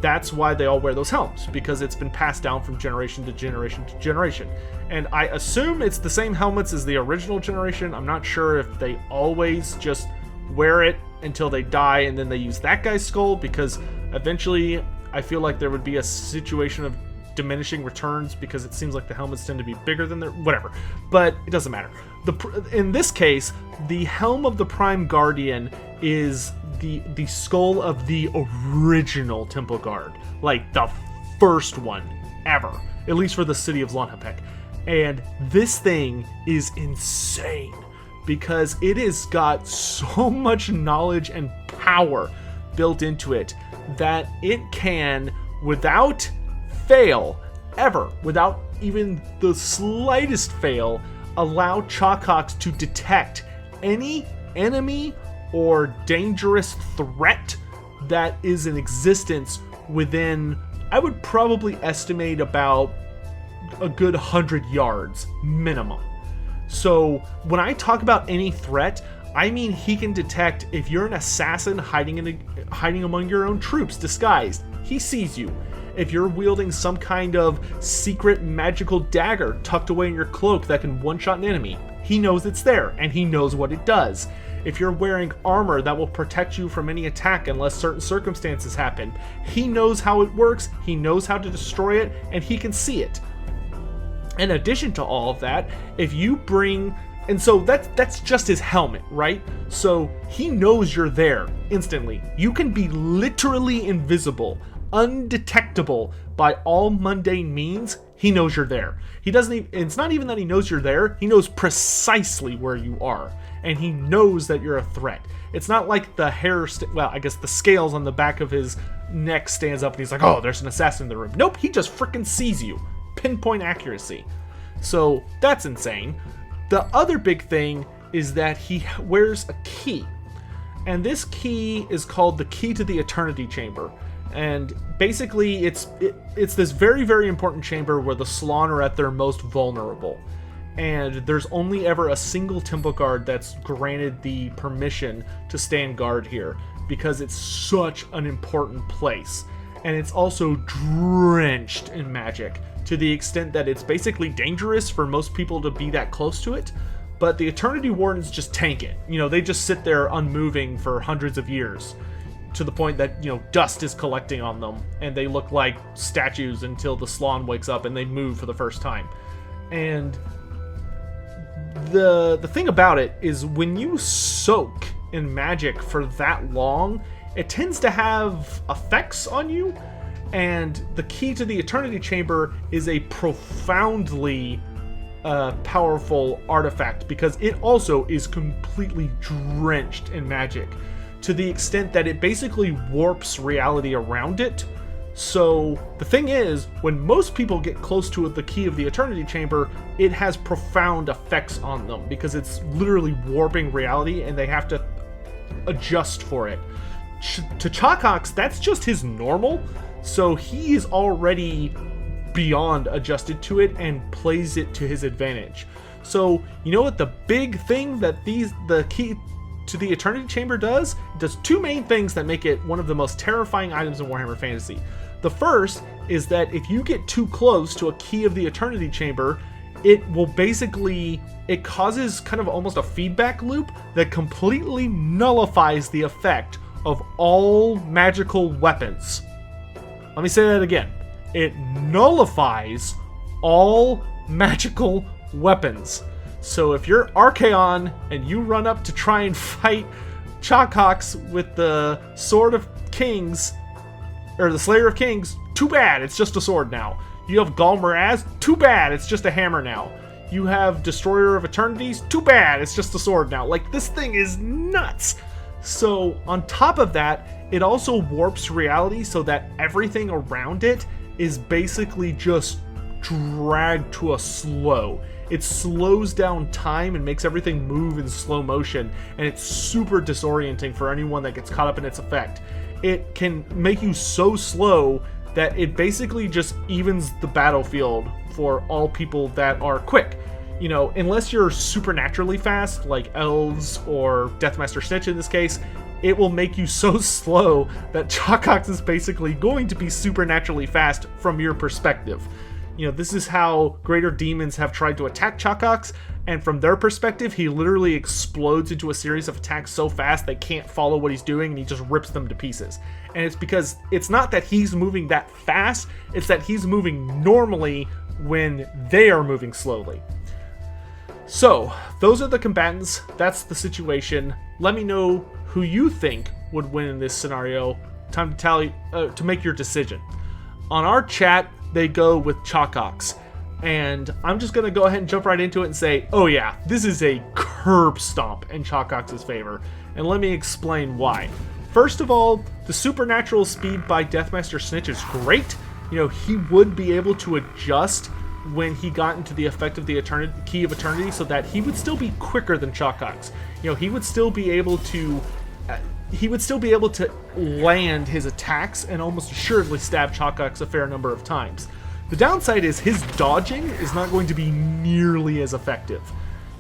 That's why they all wear those helms, because it's been passed down from generation to generation to generation. And I assume it's the same helmets as the original generation. I'm not sure if they always just wear it until they die and then they use that guy's skull, because eventually I feel like there would be a situation of diminishing returns because it seems like the helmets tend to be bigger than their whatever, but it doesn't matter. In this case, the Helm of the Prime Guardian is the skull of the original Temple Guard, like the first one ever, at least for the city of Janhapek. And this thing is insane because it has got so much knowledge and power built into it that it can, without fail, ever, without even the slightest fail, allow Chocox to detect any enemy or dangerous threat that is in existence within, I would probably estimate, about a good 100 yards minimum. So when I talk about any threat, I mean he can detect if you're an assassin hiding among your own troops disguised. He sees you. If you're wielding some kind of secret magical dagger tucked away in your cloak that can one-shot an enemy, he knows it's there and he knows what it does. If you're wearing armor that will protect you from any attack unless certain circumstances happen, he knows how it works, he knows how to destroy it, and he can see it. In addition to all of that, if you bring... And so that's just his helmet, right? So he knows you're there instantly. You can be literally invisible, undetectable by all mundane means, he knows you're there. He doesn't even, it's not even that he knows you're there, he knows precisely where you are. And he knows that you're a threat. It's not like the hair, well, I guess the scales on the back of his neck stands up and he's like, oh, there's an assassin in the room. Nope, he just freaking sees you. Pinpoint accuracy. So that's insane. The other big thing is that he wears a key. And this key is called the key to the Eternity Chamber. And basically it's this very, very important chamber where the Slann are at their most vulnerable. And there's only ever a single temple guard that's granted the permission to stand guard here, because it's such an important place. And it's also drenched in magic, to the extent that it's basically dangerous for most people to be that close to it. But the Eternity Wardens just tank it. You know, they just sit there unmoving for hundreds of years, to the point that, you know, dust is collecting on them, and they look like statues until the Slann wakes up and they move for the first time. And the thing about it is, when you soak in magic for that long, it tends to have effects on you. And the key to the Eternity Chamber is a profoundly powerful artifact, because it also is completely drenched in magic, to the extent that it basically warps reality around it. So the thing is, when most people get close to the key of the Eternity Chamber, it has profound effects on them, because it's literally warping reality and they have to adjust for it. To Chakax, that's just his normal, so he is already beyond adjusted to it and plays it to his advantage. So you know what the big thing that the key to the Eternity Chamber does? It does two main things that make it one of the most terrifying items in Warhammer Fantasy. The first is that if you get too close to a key of the Eternity Chamber, it will basically, it causes kind of almost a feedback loop that completely nullifies the effect of all magical weapons. Let me say that again. It nullifies all magical weapons. So if you're Archaon and you run up to try and fight Chakax with the Sword of Kings, or the Slayer of Kings, too bad, it's just a sword now. You have Galmaraz, too bad, it's just a hammer now. You have Destroyer of Eternities, too bad, it's just a sword now. Like, this thing is nuts. So on top of that, it also warps reality so that everything around it is basically just dragged to a slow. It slows down time and makes everything move in slow motion, and it's super disorienting for anyone that gets caught up in its effect. It can make you so slow that it basically just evens the battlefield for all people that are quick. You know, unless you're supernaturally fast, like elves or Deathmaster Soikch in this case, it will make you so slow that Chakax is basically going to be supernaturally fast from your perspective. You know, this is how greater demons have tried to attack Chakax, and from their perspective, he literally explodes into a series of attacks so fast they can't follow what he's doing, and he just rips them to pieces. And it's because it's not that he's moving that fast, it's that he's moving normally when they are moving slowly. So, those are the combatants, that's the situation. Let me know who you think would win in this scenario. Time to tally, to make your decision. On our chat, they go with Chakax. And I'm just going to go ahead and jump right into it and say, oh yeah, this is a curb stomp in Chakax's favor. And let me explain why. First of all, the supernatural speed by Deathmaster Soikch is great. You know, he would be able to adjust when he got into the effect of the Key of Eternity so that he would still be quicker than Chakax. You know, he would still be able to land his attacks and almost assuredly stab Chakax a fair number of times. The downside is his dodging is not going to be nearly as effective.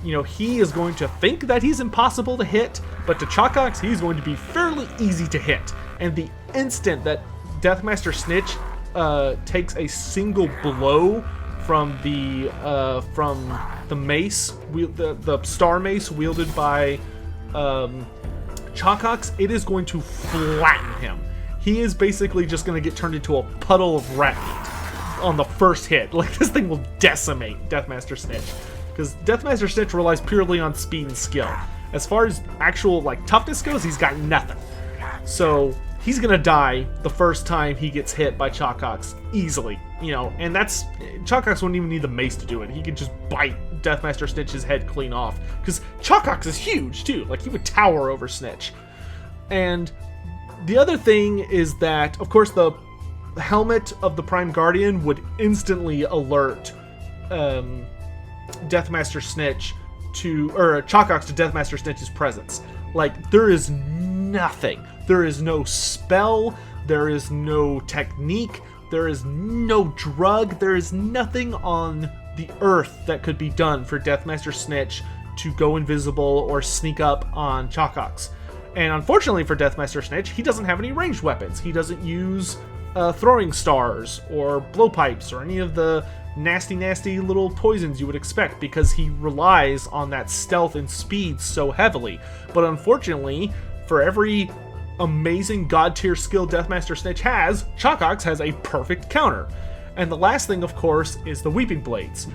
You know, he is going to think that he's impossible to hit, but to Chakax, he's going to be fairly easy to hit. And the instant that Deathmaster Soikch takes a single blow from the mace, the star mace wielded by Chakax, it is going to flatten him. He is basically just going to get turned into a puddle of rat meat on the first hit. Like, this thing will decimate Deathmaster Soikch, because Deathmaster Soikch relies purely on speed and skill. As far as actual, like, toughness goes, he's got nothing. So he's gonna die the first time he gets hit by Chakax, easily. You know, and that's... Chalkox wouldn't even need the mace to do it. He could just bite Deathmaster Snitch's head clean off. Because Chalkox is huge, too. Like, he would tower over Snitch. And the other thing is that, of course, the helmet of the Prime Guardian would instantly alert Deathmaster Snitch to... Or Chalkox to Deathmaster Snitch's presence. Like, there is nothing. There is no spell. There is no technique. There is no drug. There is nothing on the earth that could be done for Deathmaster Snitch to go invisible or sneak up on Chalkox. And unfortunately for Deathmaster Snitch, he doesn't have any ranged weapons. He doesn't use throwing stars or blowpipes or any of the nasty little poisons you would expect, because he relies on that stealth and speed so heavily. But unfortunately, for every amazing god tier skill Deathmaster Snitch has, Chalkox has a perfect counter. And the last thing, of course, is the Weeping Blades.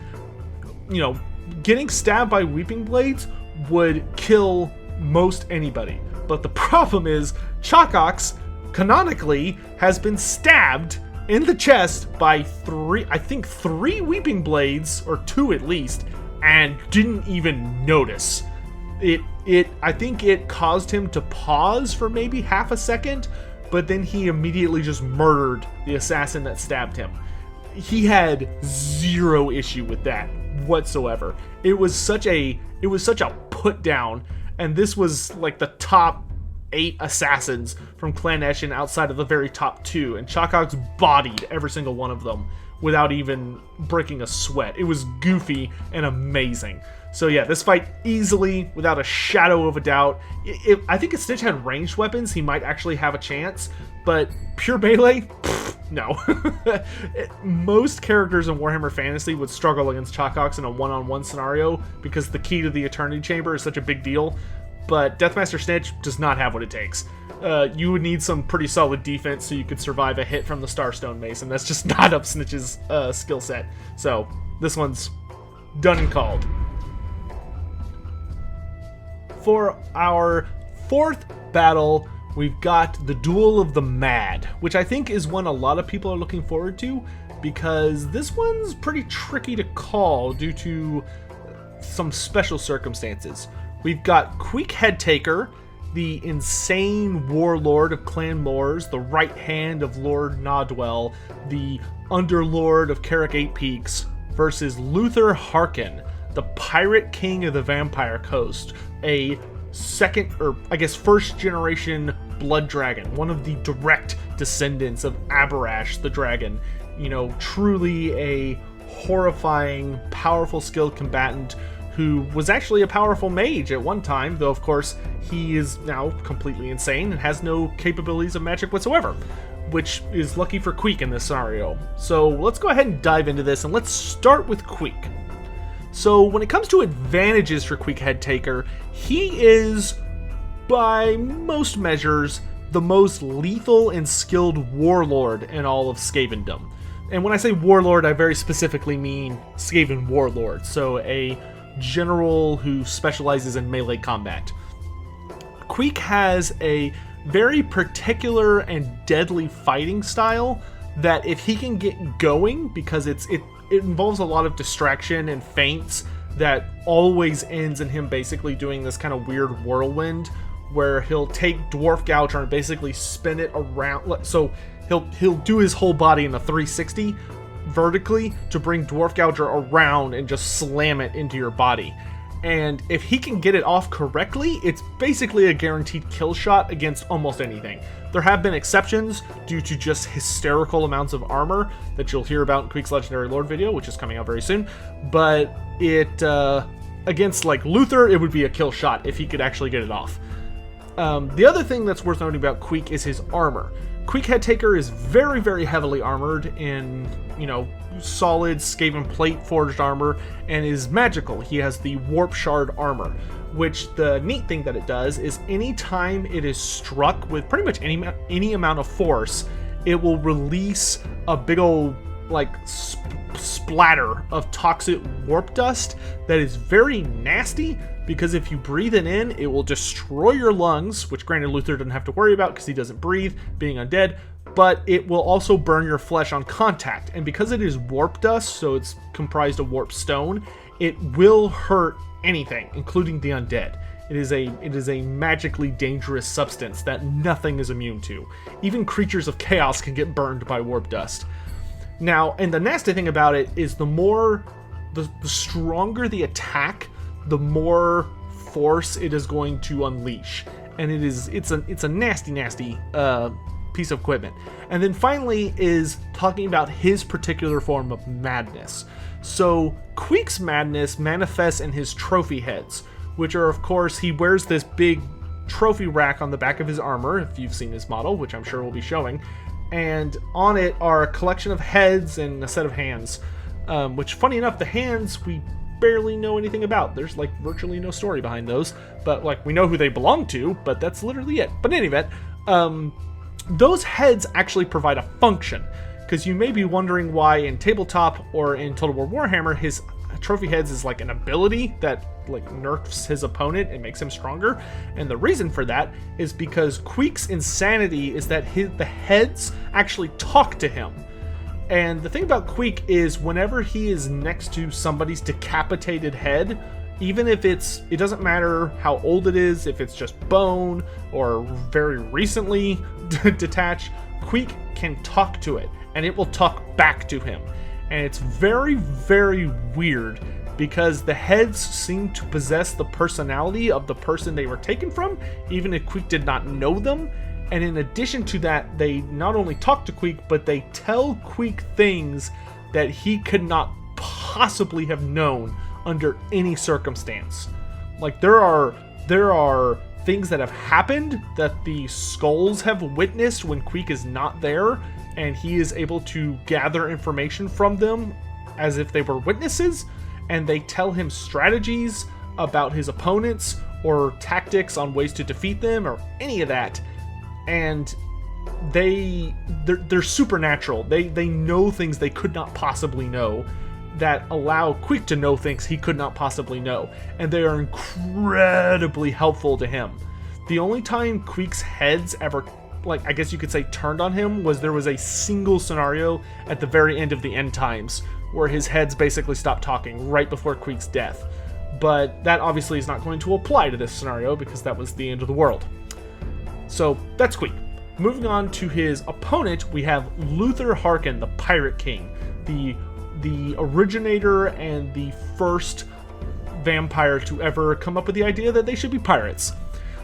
You know, getting stabbed by Weeping Blades would kill most anybody. But the problem is, Chalkox, canonically, has been stabbed in the chest by three Weeping Blades, or 2 at least, and didn't even notice. I think it caused him to pause for maybe half a second, but then he immediately just murdered the assassin that stabbed him. He had zero issue with that whatsoever. It was such a put down, and this was like the top 8 assassins from Clan Eshin outside of the very top 2, and Chalkox bodied every single one of them without even breaking a sweat. It was goofy and amazing. So yeah, this fight easily, without a shadow of a doubt. I think if Snitch had ranged weapons, he might actually have a chance, but pure melee? Pfft, no. Most characters in Warhammer Fantasy would struggle against Chalkox in a one-on-one scenario, because the key to the Eternity Chamber is such a big deal, but Deathmaster Snitch does not have what it takes. You would need some pretty solid defense so you could survive a hit from the Starstone Mace, and that's just not up Snitch's skill set. So, this one's done and called. For our 4th battle, we've got the Duel of the Mad, which I think is one a lot of people are looking forward to, because this one's pretty tricky to call due to some special circumstances. We've got Queek Headtaker, the insane warlord of Clan Moors, the right hand of Lord Nodwell, the underlord of Carrick 8 Peaks, versus Luther Harkin, the pirate king of the Vampire Coast, a first generation blood dragon, one of the direct descendants of Abarash the dragon. You know, truly a horrifying, powerful, skilled combatant who was actually a powerful mage at one time, though of course he is now completely insane and has no capabilities of magic whatsoever, which is lucky for Queek in this scenario. So let's go ahead and dive into this, and let's start with Queek. So when it comes to advantages for Queek Headtaker, he is, by most measures, the most lethal and skilled warlord in all of Skavendom. And when I say warlord, I very specifically mean Skaven warlord, so a general who specializes in melee combat. Queek has a very particular and deadly fighting style that if he can get going, because it involves a lot of distraction and feints that always ends in him basically doing this kind of weird whirlwind where he'll take Dwarf Gouger and basically spin it around. So he'll do his whole body in a 360 vertically to bring Dwarf Gouger around and just slam it into your body. And if he can get it off correctly, it's basically a guaranteed kill shot against almost anything. There have been exceptions due to just hysterical amounts of armor that you'll hear about in Queek's Legendary Lord video, which is coming out very soon. But it against like Luther, it would be a kill shot if he could actually get it off. The other thing that's worth noting about Queek is his armor. Queek Headtaker is very, very heavily armored in, you know, solid Skaven plate forged armor, and is magical. He has the Warp Shard armor, which the neat thing that it does is anytime it is struck with pretty much any amount of force, it will release a big old like splatter of toxic warp dust that is very nasty, because if you breathe it in, it will destroy your lungs, which granted Luther doesn't have to worry about because he doesn't breathe, being undead, but it will also burn your flesh on contact. And because it is warp dust, so it's comprised of warp stone, it will hurt anything, including the undead. It is a magically dangerous substance that nothing is immune to. Even creatures of chaos can get burned by warp dust. Now, and the nasty thing about it is the stronger the attack, the more force it is going to unleash. And it's a nasty piece of equipment. And then finally is talking about his particular form of madness. So Queek's madness manifests in his trophy heads, which are, of course, he wears this big trophy rack on the back of his armor, if you've seen his model, which I'm sure we'll be showing. And on it are a collection of heads and a set of hands, which, funny enough, the hands we barely know anything about. There's like virtually no story behind those, but like we know who they belong to, but that's literally it. But in any event, those heads actually provide a function, because you may be wondering why in tabletop or in Total War Warhammer his trophy heads is like an ability that like nerfs his opponent and makes him stronger. And the reason for that is because Queek's insanity is that the heads actually talk to him. And the thing about Queek is whenever he is next to somebody's decapitated head, even if it doesn't matter how old it is, if it's just bone or very recently detached, Queek can talk to it and it will talk back to him. And it's very, very weird because the heads seem to possess the personality of the person they were taken from, even if Queek did not know them. And in addition to that, they not only talk to Queek, but they tell Queek things that he could not possibly have known under any circumstance. Like there are things that have happened that the skulls have witnessed when Queek is not there, and he is able to gather information from them as if they were witnesses, and they tell him strategies about his opponents or tactics on ways to defeat them or any of that. And they're supernatural. They know things they could not possibly know that allow Queek to know things he could not possibly know. And they are incredibly helpful to him. The only time Queek's heads ever, like, I guess you could say turned on him was there was a single scenario at the very end of the end times where his heads basically stopped talking right before Queek's death. But that obviously is not going to apply to this scenario because that was the end of the world. So that's Queek. Moving on to his opponent, we have Luther Harkin, the Pirate King, the originator and the first vampire to ever come up with the idea that they should be pirates.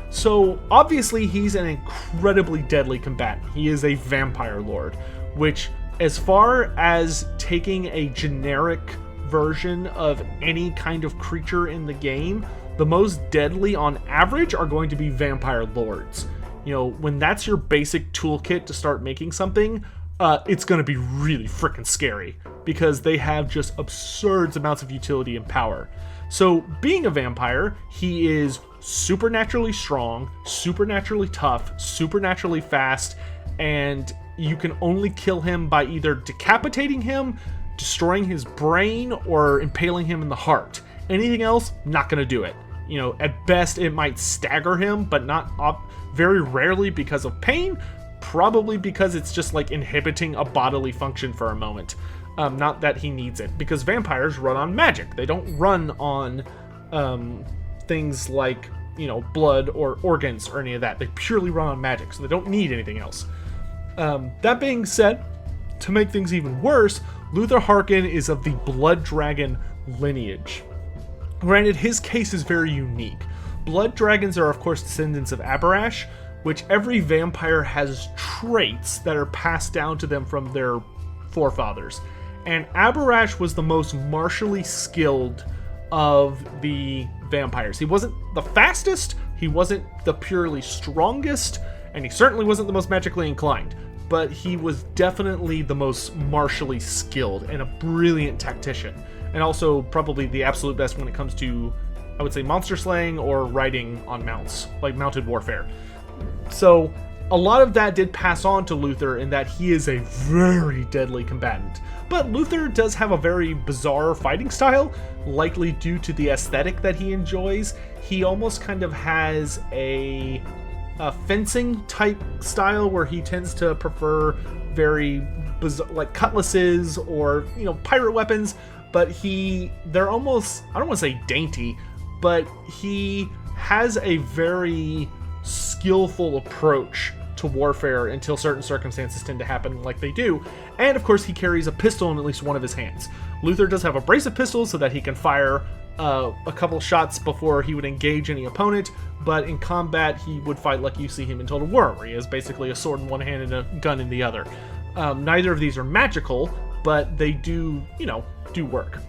So obviously he's an incredibly deadly combatant. He is a vampire lord, which, as far as taking a generic version of any kind of creature in the game, the most deadly on average are going to be vampire lords. You know, when that's your basic toolkit to start making something, it's going to be really freaking scary because they have just absurd amounts of utility and power. So being a vampire, he is supernaturally strong, supernaturally tough, supernaturally fast, and you can only kill him by either decapitating him, destroying his brain, or impaling him in the heart. Anything else, not going to do it. You know, at best it might stagger him, but not very rarely because of pain, probably because it's just like inhibiting a bodily function for a moment. Not that he needs it, because vampires run on magic. They don't run on things like, you know, blood or organs or any of that. They purely run on magic, so they don't need anything else. That being said, to make things even worse, Luther Harkin is of the Blood Dragon lineage. Granted, his case is very unique. Blood dragons are, of course, descendants of Abarash, which every vampire has traits that are passed down to them from their forefathers. And Abarash was the most martially skilled of the vampires. He wasn't the fastest, he wasn't the purely strongest, and he certainly wasn't the most magically inclined, but he was definitely the most martially skilled and a brilliant tactician. And also probably the absolute best when it comes to, I would say, monster slaying or riding on mounts, like mounted warfare. So a lot of that did pass on to Luther in that he is a very deadly combatant. But Luther does have a very bizarre fighting style, likely due to the aesthetic that he enjoys. He almost kind of has a fencing type style where he tends to prefer very bizarre, like cutlasses or, you know, pirate weapons, but they're almost, I don't want to say dainty, but he has a very skillful approach to warfare until certain circumstances tend to happen like they do. And of course he carries a pistol in at least one of his hands. Luther does have a brace of pistols so that he can fire a couple shots before he would engage any opponent, but in combat he would fight like you see him in Total War, where he has basically a sword in one hand and a gun in the other. Neither of these are magical, but they do, you know, do work.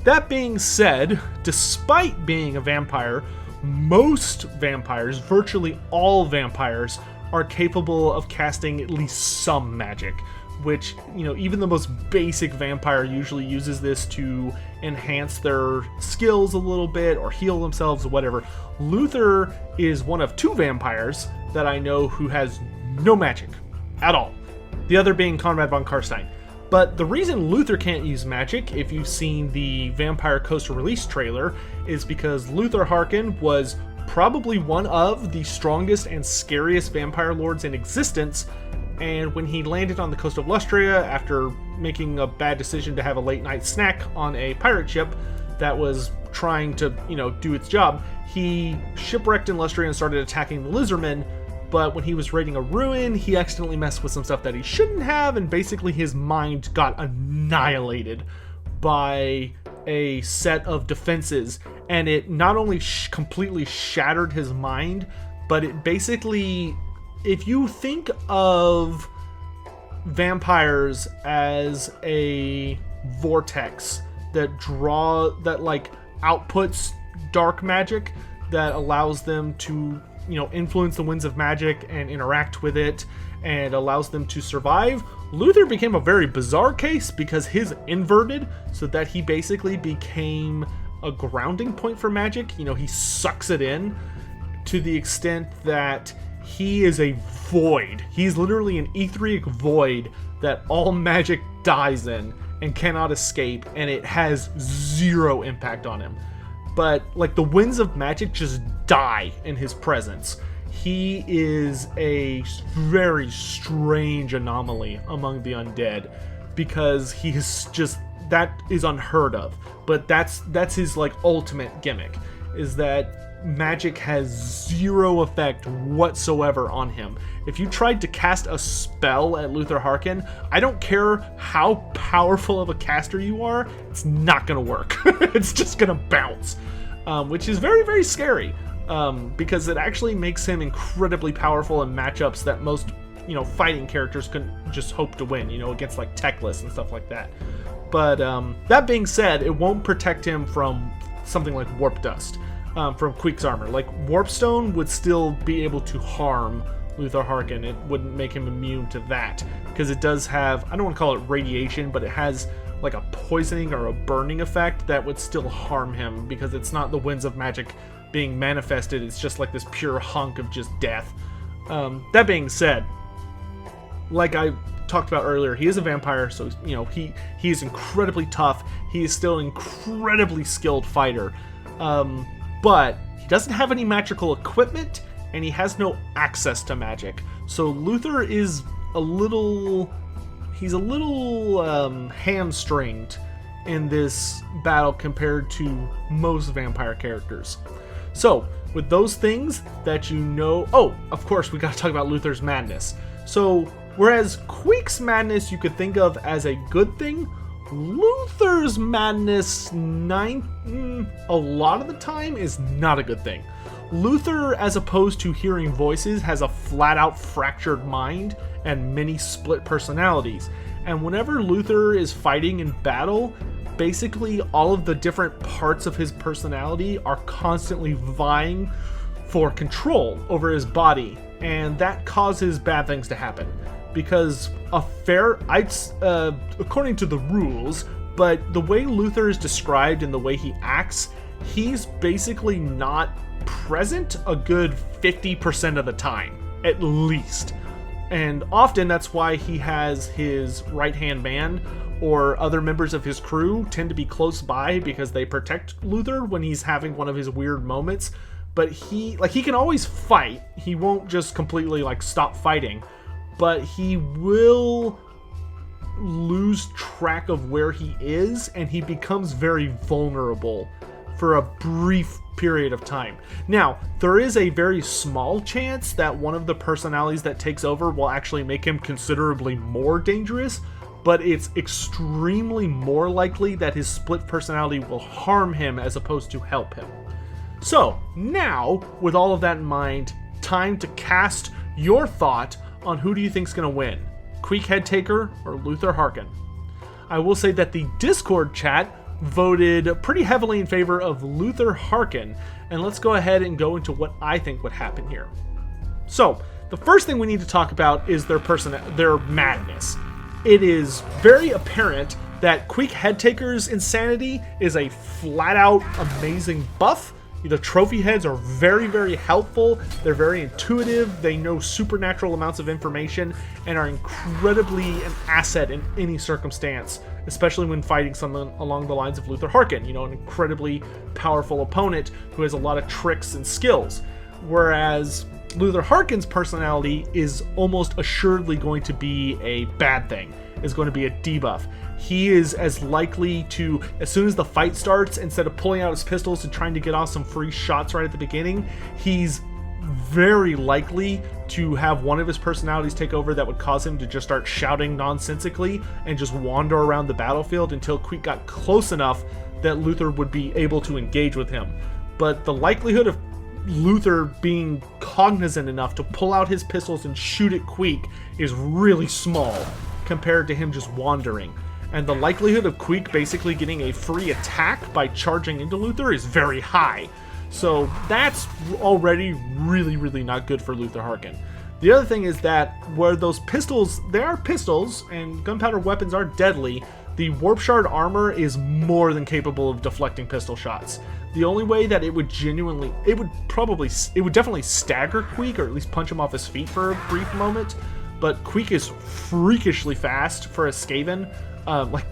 That being said, despite being a vampire, most vampires, virtually all vampires, are capable of casting at least some magic, which, you know, even the most basic vampire usually uses this to enhance their skills a little bit or heal themselves or whatever. Luther is one of 2 vampires that I know who has no magic at all, the other being Conrad von Karstein. But the reason Luther can't use magic, if you've seen the Vampire Coast release trailer, is because Luther Harkin was probably one of the strongest and scariest vampire lords in existence, and when he landed on the coast of Lustria after making a bad decision to have a late night snack on a pirate ship that was trying to, you know, do its job, he shipwrecked in Lustria and started attacking the lizardmen. But when he was raiding a ruin, he accidentally messed with some stuff that he shouldn't have, and basically his mind got annihilated by a set of defenses, and it not only completely shattered his mind, but it basically, if you think of vampires as a vortex that like outputs dark magic that allows them to, you know, influence the winds of magic and interact with it and allows them to survive, Luther became a very bizarre case because his inverted, so that he basically became a grounding point for magic. You know, he sucks it in to the extent that he is a void. He's literally an etheric void that all magic dies in and cannot escape, and it has 0 impact on him. But like the winds of magic just die in his presence. He is a very strange anomaly among the undead because he is just, that is unheard of. But that's his like ultimate gimmick, is that magic has 0 effect whatsoever on him. If you tried to cast a spell at Luther Harkin, I don't care how powerful of a caster you are, it's not gonna work. It's just gonna bounce, which is very, very scary. Because it actually makes him incredibly powerful in matchups that most, you know, fighting characters can just hope to win, you know, against like Techless and stuff like that. But that being said, it won't protect him from something like Warp Dust, from Queek's armor. Like Warpstone would still be able to harm Luther Harkin. It wouldn't make him immune to that, because it does have, I don't want to call it radiation, but it has like a poisoning or a burning effect that would still harm him, because it's not the winds of magic being manifested, it's just like this pure hunk of just death. That being said, like I talked about earlier, he is a vampire, so, you know, he is incredibly tough. He is still an incredibly skilled fighter, but he doesn't have any magical equipment, and he has no access to magic. So Luther is a little hamstringed in this battle compared to most vampire characters. So, with those things that you know... Oh, of course, we gotta talk about Luther's madness. So, whereas Queek's madness you could think of as a good thing, Luther's madness, a lot of the time, is not a good thing. Luther, as opposed to hearing voices, has a flat-out fractured mind and many split personalities. And whenever Luther is fighting in battle, basically all of the different parts of his personality are constantly vying for control over his body, and that causes bad things to happen. Because according to the rules, but the way Luther is described and the way he acts, he's basically not present a good 50% of the time, at least. And often that's why he has his right-hand man or other members of his crew tend to be close by because they protect Luther when he's having one of his weird moments. but he can always fight. He won't just completely like stop fighting, but he will lose track of where he is, and he becomes very vulnerable for a brief period of time. Now, there is a very small chance that one of the personalities that takes over will actually make him considerably more dangerous, but it's extremely more likely that his split personality will harm him as opposed to help him. So, now, with all of that in mind, time to cast your thought on who do you think's going to win, Queek Headtaker or Luther Harkin. I will say that the Discord chat voted pretty heavily in favor of Luther Harkin, and let's go ahead and go into what I think would happen here. So, the first thing we need to talk about is their madness. It is very apparent that Queek Headtaker's insanity is a flat-out amazing buff. The trophy heads are very, very helpful. They're very intuitive. They know supernatural amounts of information and are incredibly an asset in any circumstance, especially when fighting someone along the lines of Luther Harkin, an incredibly powerful opponent who has a lot of tricks and skills. Whereas Luther Harkin's personality is almost assuredly going to be a bad thing, is going to be a debuff. He is as likely to, as soon as the fight starts, instead of pulling out his pistols and trying to get off some free shots right at the beginning, he's very likely to have one of his personalities take over that would cause him to just start shouting nonsensically and just wander around the battlefield until Queek got close enough that Luther would be able to engage with him. But the likelihood of Luther being cognizant enough to pull out his pistols and shoot at Queek is really small compared to him just wandering. And the likelihood of Queek basically getting a free attack by charging into Luther is very high. So that's already really, really not good for Luther Harkin. The other thing is that where those pistols, they are pistols, and gunpowder weapons are deadly, the Warp Shard armor is more than capable of deflecting pistol shots. The only way that it would it would definitely stagger Queek, or at least punch him off his feet for a brief moment, but Queek is freakishly fast for a Skaven.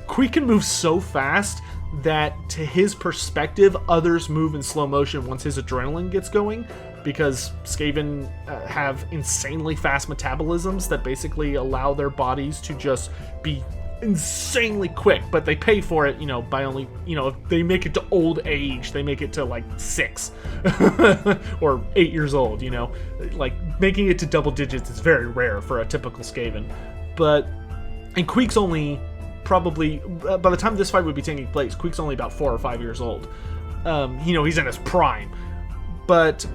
Queek can move so fast that, to his perspective, others move in slow motion once his adrenaline gets going, because Skaven have insanely fast metabolisms that basically allow their bodies to just be insanely quick, but they pay for it, by only, if they make it to old age, they make it to like 6 or 8 years old, making it to double digits is very rare for a typical Skaven. And Queek's only probably, by the time this fight would be taking place, Queek's only about 4 or 5 years old. He's in his prime. But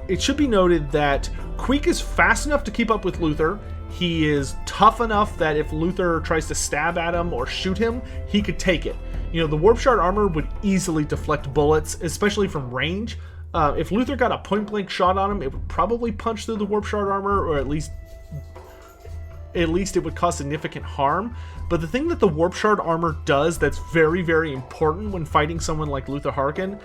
it should be noted that Queek is fast enough to keep up with Luther. He is tough enough that if Luther tries to stab at him or shoot him, he could take it. The Warp Shard armor would easily deflect bullets, especially from range. If Luther got a point-blank shot on him, it would probably punch through the Warp Shard armor, or at least it would cause significant harm. But the thing that the Warp Shard armor does that's very, very important when fighting someone like Luther Harkin,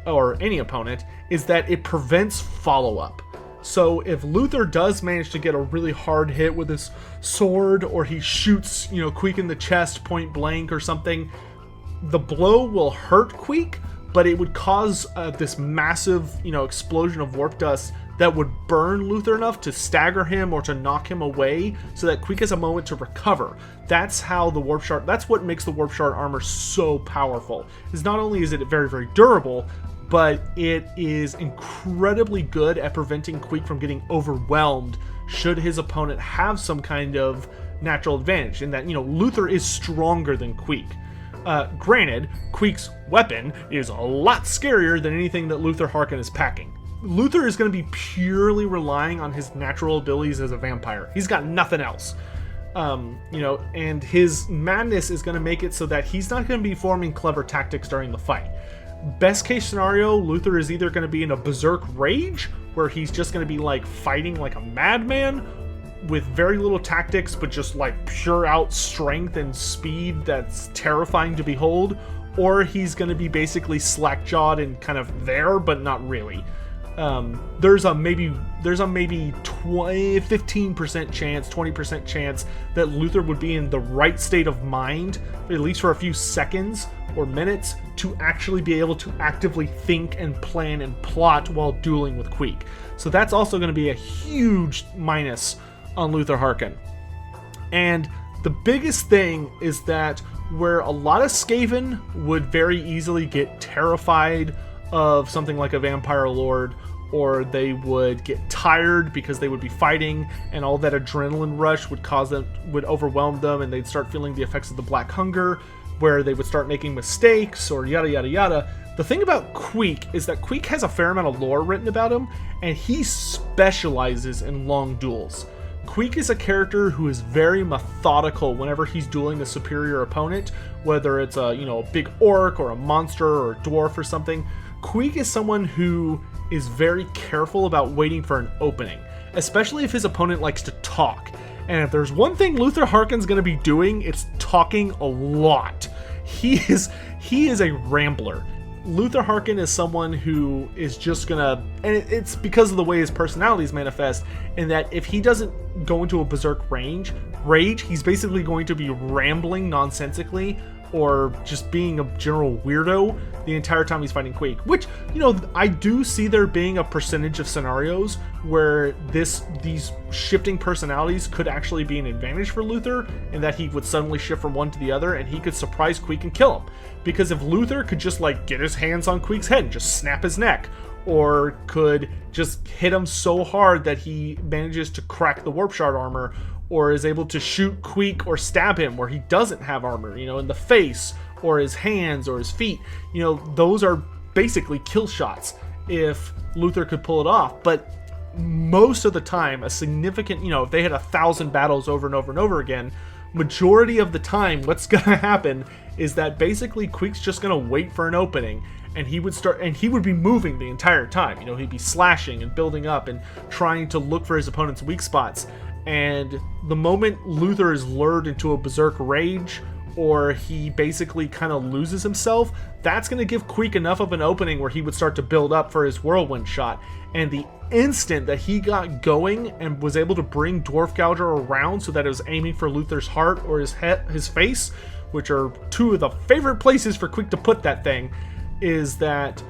or any opponent, is that it prevents follow-up. So if Luther does manage to get a really hard hit with his sword, or he shoots, Queek in the chest point blank or something, the blow will hurt Queek, but it would cause this massive, explosion of warp dust that would burn Luther enough to stagger him or to knock him away, so that Queek has a moment to recover. That's how the Warp Shard, that's what makes the Warp Shard armor so powerful. Is not only is it very, very durable, but it is incredibly good at preventing Queek from getting overwhelmed should his opponent have some kind of natural advantage, in that, Luther is stronger than Queek. Granted, Queek's weapon is a lot scarier than anything that Luther Harkin is packing. Luther is going to be purely relying on his natural abilities as a vampire. He's got nothing else. And his madness is going to make it so that he's not going to be forming clever tactics during the fight. Best case scenario, Luther is either going to be in a berserk rage, where he's just going to be fighting like a madman with very little tactics, but just pure out strength and speed that's terrifying to behold, or he's going to be basically slack-jawed and kind of there, but not really. there's a maybe 15% chance, 20% chance that Luther would be in the right state of mind, at least for a few seconds or minutes, to actually be able to actively think and plan and plot while dueling with Queek. So that's also going to be a huge minus on Luther Harkin. And the biggest thing is that where a lot of Skaven would very easily get terrified of something like a Vampire Lord, or they would get tired because they would be fighting and all that adrenaline rush would overwhelm them, and they'd start feeling the effects of the Black Hunger, where they would start making mistakes or yada yada yada. The thing about Queek is that Queek has a fair amount of lore written about him, and he specializes in long duels. Queek is a character who is very methodical whenever he's dueling a superior opponent, whether it's a big orc or a monster or a dwarf or something. Queek is someone who is very careful about waiting for an opening, especially if his opponent likes to talk. And if there's one thing Luther Harkin's going to be doing, it's talking a lot. He is a rambler. Luther Harkin is someone who is just gonna, and it's because of the way his personalities manifest, in that if he doesn't go into a berserk rage, he's basically going to be rambling nonsensically or just being a general weirdo the entire time he's fighting Queek. Which, I do see there being a percentage of scenarios where these shifting personalities could actually be an advantage for Luther, in that he would suddenly shift from one to the other and he could surprise Queek and kill him. Because if Luther could just get his hands on Queek's head and just snap his neck, or could just hit him so hard that he manages to crack the warp shard armor, or is able to shoot Queek or stab him where he doesn't have armor, in the face or his hands or his feet, those are basically kill shots if Luther could pull it off. But most of the time, a significant, if they had 1,000 battles over and over and over again, majority of the time what's gonna happen is that basically Queek's just gonna wait for an opening, and he would be moving the entire time. He'd be slashing and building up and trying to look for his opponent's weak spots. And the moment Luther is lured into a berserk rage, or he basically kind of loses himself, that's going to give Queek enough of an opening where he would start to build up for his whirlwind shot. And the instant that he got going and was able to bring Dwarf Gouger around so that it was aiming for Luther's heart or his face, which are two of the favorite places for Queek to put that thing, is that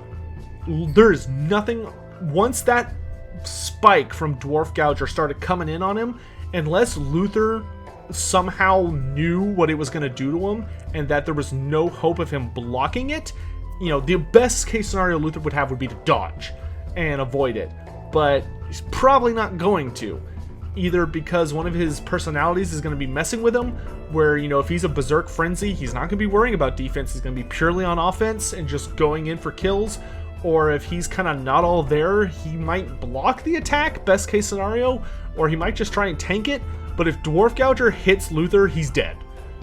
there is nothing, once that spike from Dwarf Gouger started coming in on him, unless Luther somehow knew what it was going to do to him and that there was no hope of him blocking it, the best case scenario Luther would have would be to dodge and avoid it. But he's probably not going to, either because one of his personalities is going to be messing with him, where if he's a berserk frenzy, he's not going to be worrying about defense, he's going to be purely on offense and just going in for kills. Or if he's kind of not all there, he might block the attack, best case scenario, or he might just try and tank it. But if Dwarf Gouger hits Luther, he's dead.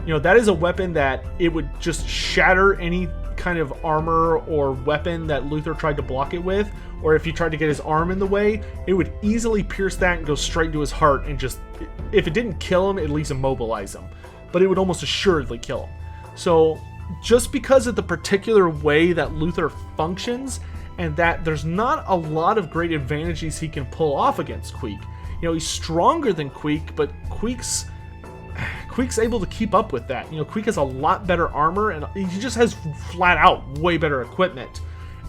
That is a weapon that it would just shatter any kind of armor or weapon that Luther tried to block it with. Or if he tried to get his arm in the way, it would easily pierce that and go straight to his heart and just, if it didn't kill him, at least immobilize him. But it would almost assuredly kill him. So just because of the particular way that Luther functions, and that there's not a lot of great advantages he can pull off against Queek. He's stronger than Queek, but Queek's able to keep up with that. Queek has a lot better armor, and he just has flat out way better equipment.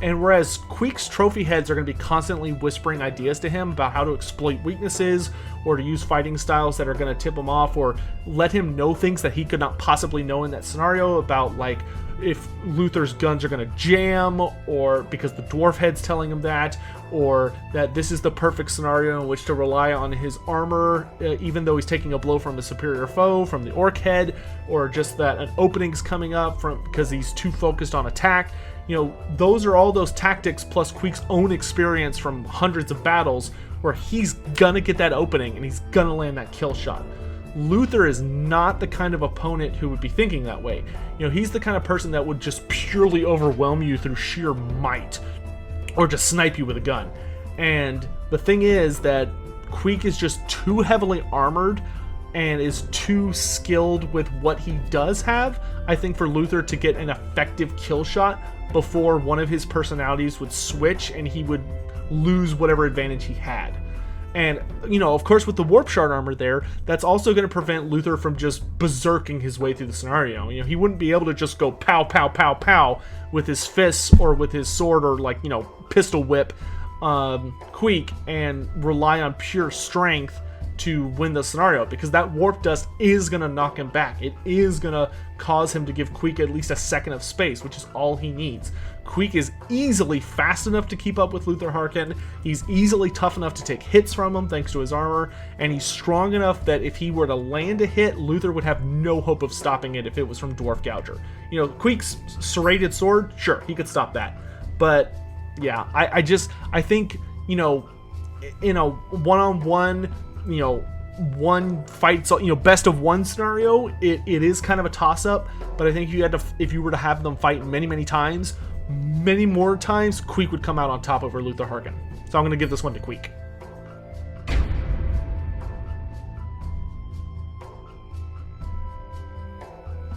And whereas Queek's trophy heads are going to be constantly whispering ideas to him about how to exploit weaknesses, or to use fighting styles that are going to tip him off, or let him know things that he could not possibly know in that scenario, about if Luther's guns are going to jam, or because the dwarf head's telling him that, or that this is the perfect scenario in which to rely on his armor, even though he's taking a blow from a superior foe, from the orc head, or just that an opening's coming up because he's too focused on attack. Those are all those tactics plus Queek's own experience from hundreds of battles, where he's gonna get that opening and he's gonna land that kill shot. Luther is not the kind of opponent who would be thinking that way. He's the kind of person that would just purely overwhelm you through sheer might, or just snipe you with a gun. And the thing is that Queek is just too heavily armored and is too skilled with what he does have, I think, for Luther to get an effective kill shot before one of his personalities would switch and he would lose whatever advantage he had. And, you know, of course, with the warp shard armor there, that's also going to prevent Luther from just berserking his way through the scenario. You know, he wouldn't be able to just go pow, pow, pow, pow with his fists or with his sword or, like, you know, pistol whip Queek and rely on pure strength to win the scenario, because that warp dust is going to knock him back. It is going to cause him to give Queek at least a second of space, which is all he needs. Queek is easily fast enough to keep up with Luther Harkin. He's easily tough enough to take hits from him thanks to his armor, and he's strong enough that if he were to land a hit, Luther would have no hope of stopping it if it was from Dwarf Gouger. You know, Queek's serrated sword, sure, he could stop that. But yeah, I think, you know, in a one-on-one, you know, one fight, you know, best of one scenario, it is kind of a toss-up. But I think if you were to have them fight many times, many more times, Queek would come out on top over Luther Harkin. So I'm going to give this one to Queek.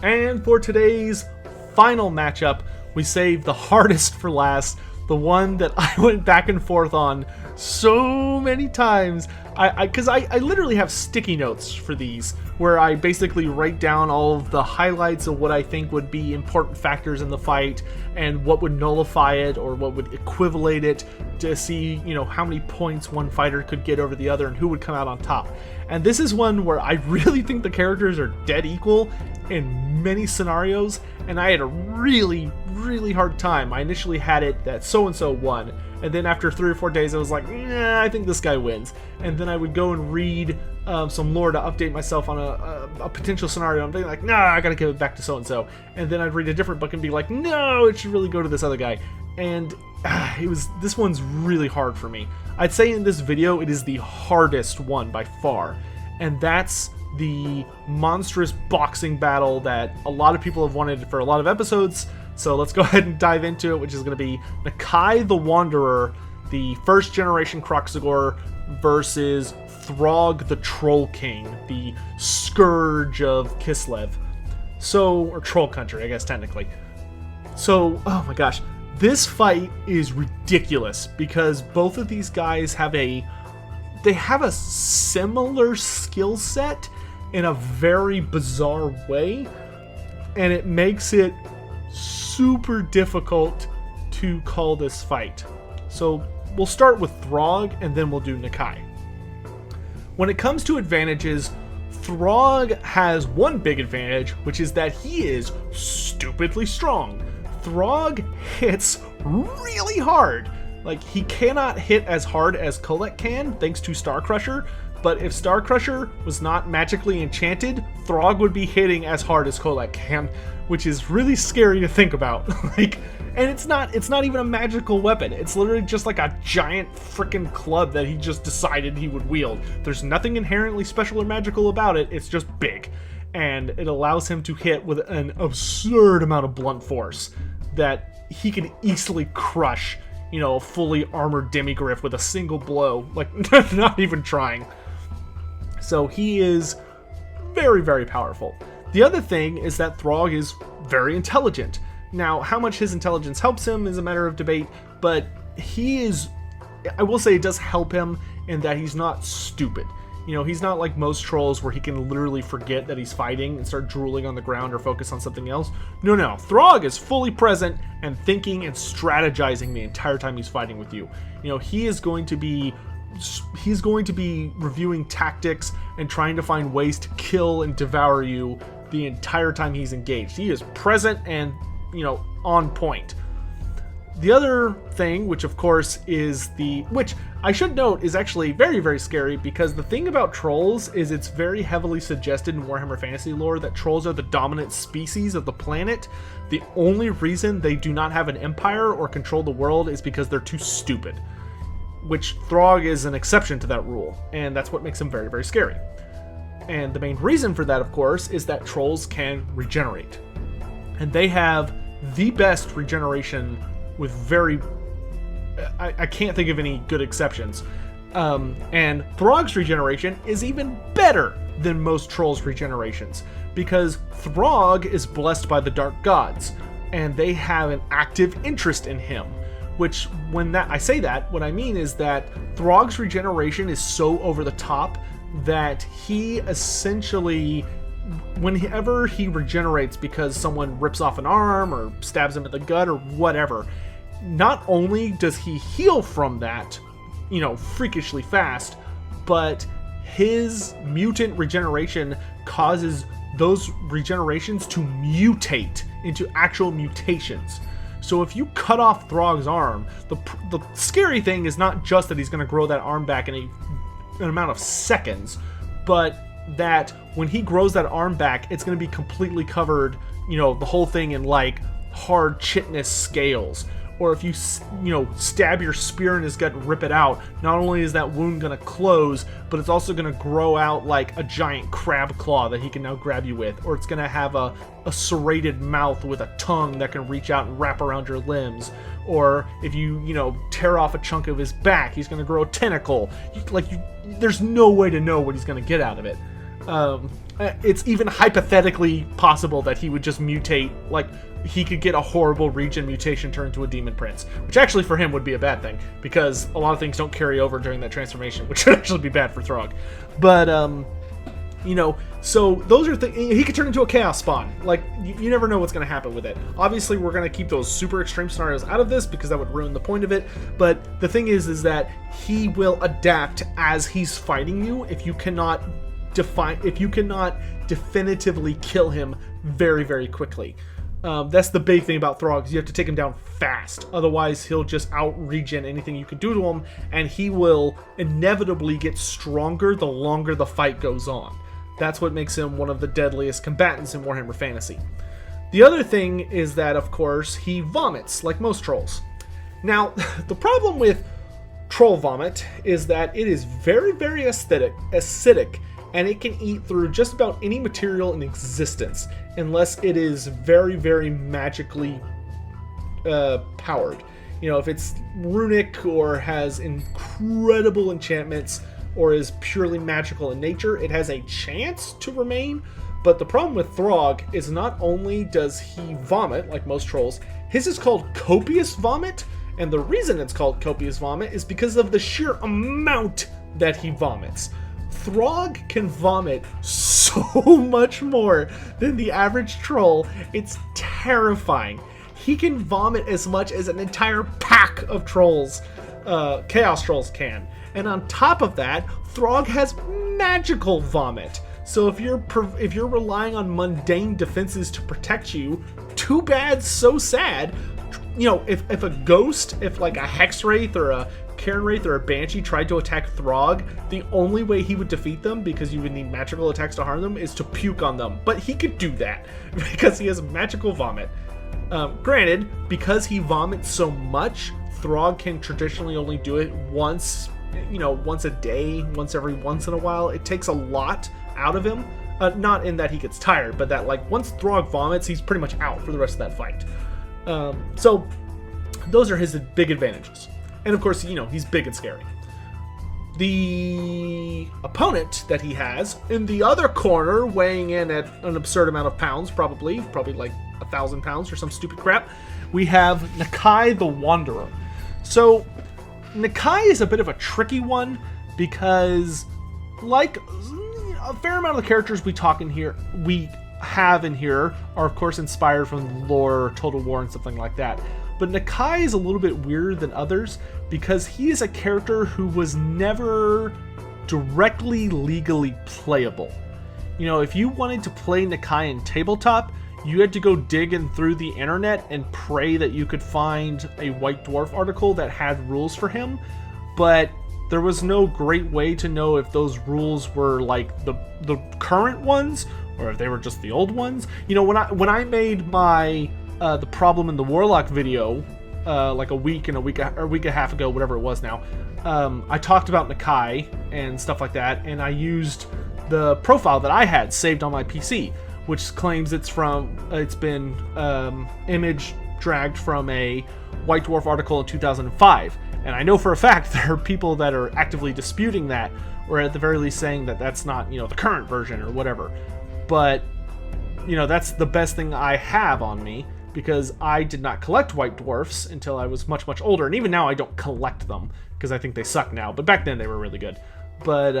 And for today's final matchup, we saved the hardest for last, the one that I went back and forth on so many times. Because I literally have sticky notes for these, where I basically write down all of the highlights of what I think would be important factors in the fight, and what would nullify it, or what would equivalate it, to see, you know, how many points one fighter could get over the other, and who would come out on top. And this is one where I really think the characters are dead equal in many scenarios, and I had a really hard time. I initially had it that so-and-so won, and then after 3 or 4 days I was like, nah, I think this guy wins. And then I would go and read some lore to update myself on a potential scenario. I'm thinking like, nah, I gotta give it back to so-and-so. And then I'd read a different book and be like, no, it should really go to this other guy. And this one's really hard for me. I'd say in this video it is the hardest one by far, and that's the monstrous boxing battle that a lot of people have wanted for a lot of episodes. So let's go ahead and dive into it, which is going to be Nakai the Wanderer, the first generation Kroxigor, versus Throg the Troll King, the Scourge of Kislev. So, or Troll Country, I guess technically. So, oh my gosh, this fight is ridiculous because both of these guys have a similar skill set in a very bizarre way, and it makes it super difficult to call this fight. So we'll start with Throg and then we'll do Nakai. When it comes to advantages, Throg has one big advantage, which is that he is stupidly strong. Throg hits really hard. Like, he cannot hit as hard as Kolek can, thanks to Star Crusher, but if Star Crusher was not magically enchanted, Throg would be hitting as hard as Kolek can, which is really scary to think about. Like, and it's not even a magical weapon. It's literally just like a giant freaking club that he just decided he would wield. There's nothing inherently special or magical about it. It's just big, and it allows him to hit with an absurd amount of blunt force that he can easily crush, you know, a fully armored demigriff with a single blow, like not even trying. So he is very powerful. The other thing is that Throg is very intelligent. Now, how much his intelligence helps him is a matter of debate, but he is, I will say it does help him in that he's not stupid. You know, he's not like most trolls where he can literally forget that he's fighting and start drooling on the ground or focus on something else. No, Throg is fully present and thinking and strategizing the entire time he's fighting with you. You know, he's going to be reviewing tactics and trying to find ways to kill and devour you the entire time he's engaged. He is present and, you know, on point. The other thing, which of course is which I should note is actually very scary, because the thing about trolls is it's very heavily suggested in Warhammer Fantasy lore that trolls are the dominant species of the planet. The only reason they do not have an empire or control the world is because they're too stupid, which Throg is an exception to that rule, and that's what makes him very scary. And the main reason for that, of course, is that trolls can regenerate, and they have the best regeneration with I can't think of any good exceptions. And Throg's regeneration is even better than most trolls' regenerations, because Throg is blessed by the dark gods, and they have an active interest in him. Which, when I say that, what I mean is that Throg's regeneration is so over the top that he essentially, whenever he regenerates because someone rips off an arm or stabs him in the gut or whatever, not only does he heal from that, freakishly fast, but his mutant regeneration causes those regenerations to mutate into actual mutations. So if you cut off Throg's arm, the scary thing is not just that he's going to grow that arm back in an amount of seconds, but that when he grows that arm back, it's going to be completely covered, the whole thing in like hard chitinous scales. Or if you, stab your spear in his gut and rip it out, not only is that wound going to close, but it's also going to grow out like a giant crab claw that he can now grab you with. Or it's going to have a serrated mouth with a tongue that can reach out and wrap around your limbs. Or if you, tear off a chunk of his back, he's going to grow a tentacle. There's no way to know what he's going to get out of it. It's even hypothetically possible that he would just mutate, like he could get a horrible regen mutation turned into a demon prince, which actually for him would be a bad thing, because a lot of things don't carry over during that transformation, which would actually be bad for Throg. But, so those are things. He could turn into a chaos spawn. Like, you never know what's going to happen with it. Obviously, we're going to keep those super extreme scenarios out of this, because that would ruin the point of it. But the thing is that he will adapt as he's fighting you if you cannot definitively kill him very, very quickly. That's the big thing about Throg, is you have to take him down fast. Otherwise, he'll just out-regen anything you can do to him, and he will inevitably get stronger the longer the fight goes on. That's what makes him one of the deadliest combatants in Warhammer Fantasy. The other thing is that, of course, he vomits, like most trolls. Now, the problem with troll vomit is that it is very, very acidic, and it can eat through just about any material in existence, unless it is very, very magically powered. If it's runic or has incredible enchantments or is purely magical in nature, it has a chance to remain. But the problem with Throg is not only does he vomit, like most trolls, his is called copious vomit, and the reason it's called copious vomit is because of the sheer amount that he vomits. Throg can vomit so much more than the average troll. It's terrifying. He can vomit as much as an entire pack of trolls, chaos trolls can. And on top of that, Throg has magical vomit. So if you're relying on mundane defenses to protect you, too bad, so sad. If a ghost, if like a Hexwraith or a Karen Wraith or a Banshee tried to attack Throg, the only way he would defeat them, because you would need magical attacks to harm them, is to puke on them. But he could do that because he has magical vomit. Granted, because he vomits so much, Throg can traditionally only do it once a day, once in a while. It takes a lot out of him. Not in that he gets tired, but that like once Throg vomits, he's pretty much out for the rest of that fight. So those are his big advantages. And of course, he's big and scary. The opponent that he has in the other corner, weighing in at an absurd amount of pounds, probably like 1,000 pounds or some stupid crap, we have Nakai the Wanderer. So Nakai is a bit of a tricky one, because like a fair amount of the characters we have in here are of course inspired from lore, Total War, and something like that. But Nakai is a little bit weirder than others because he is a character who was never directly legally playable. If you wanted to play Nakai in tabletop, you had to go digging through the internet and pray that you could find a White Dwarf article that had rules for him. But there was no great way to know if those rules were like the current ones or if they were just the old ones. When I made my the Problem in the Warlock video like a week and a week and a half ago, whatever it was now, I talked about Nakai and stuff like that, and I used the profile that I had saved on my PC, which claims it's been image dragged from a White Dwarf article in 2005. And I know for a fact there are people that are actively disputing that, or at the very least saying that that's not, the current version or whatever. But, that's the best thing I have on me, because I did not collect white dwarfs until I was much, much older. And even now I don't collect them, because I think they suck now. But back then they were really good. But,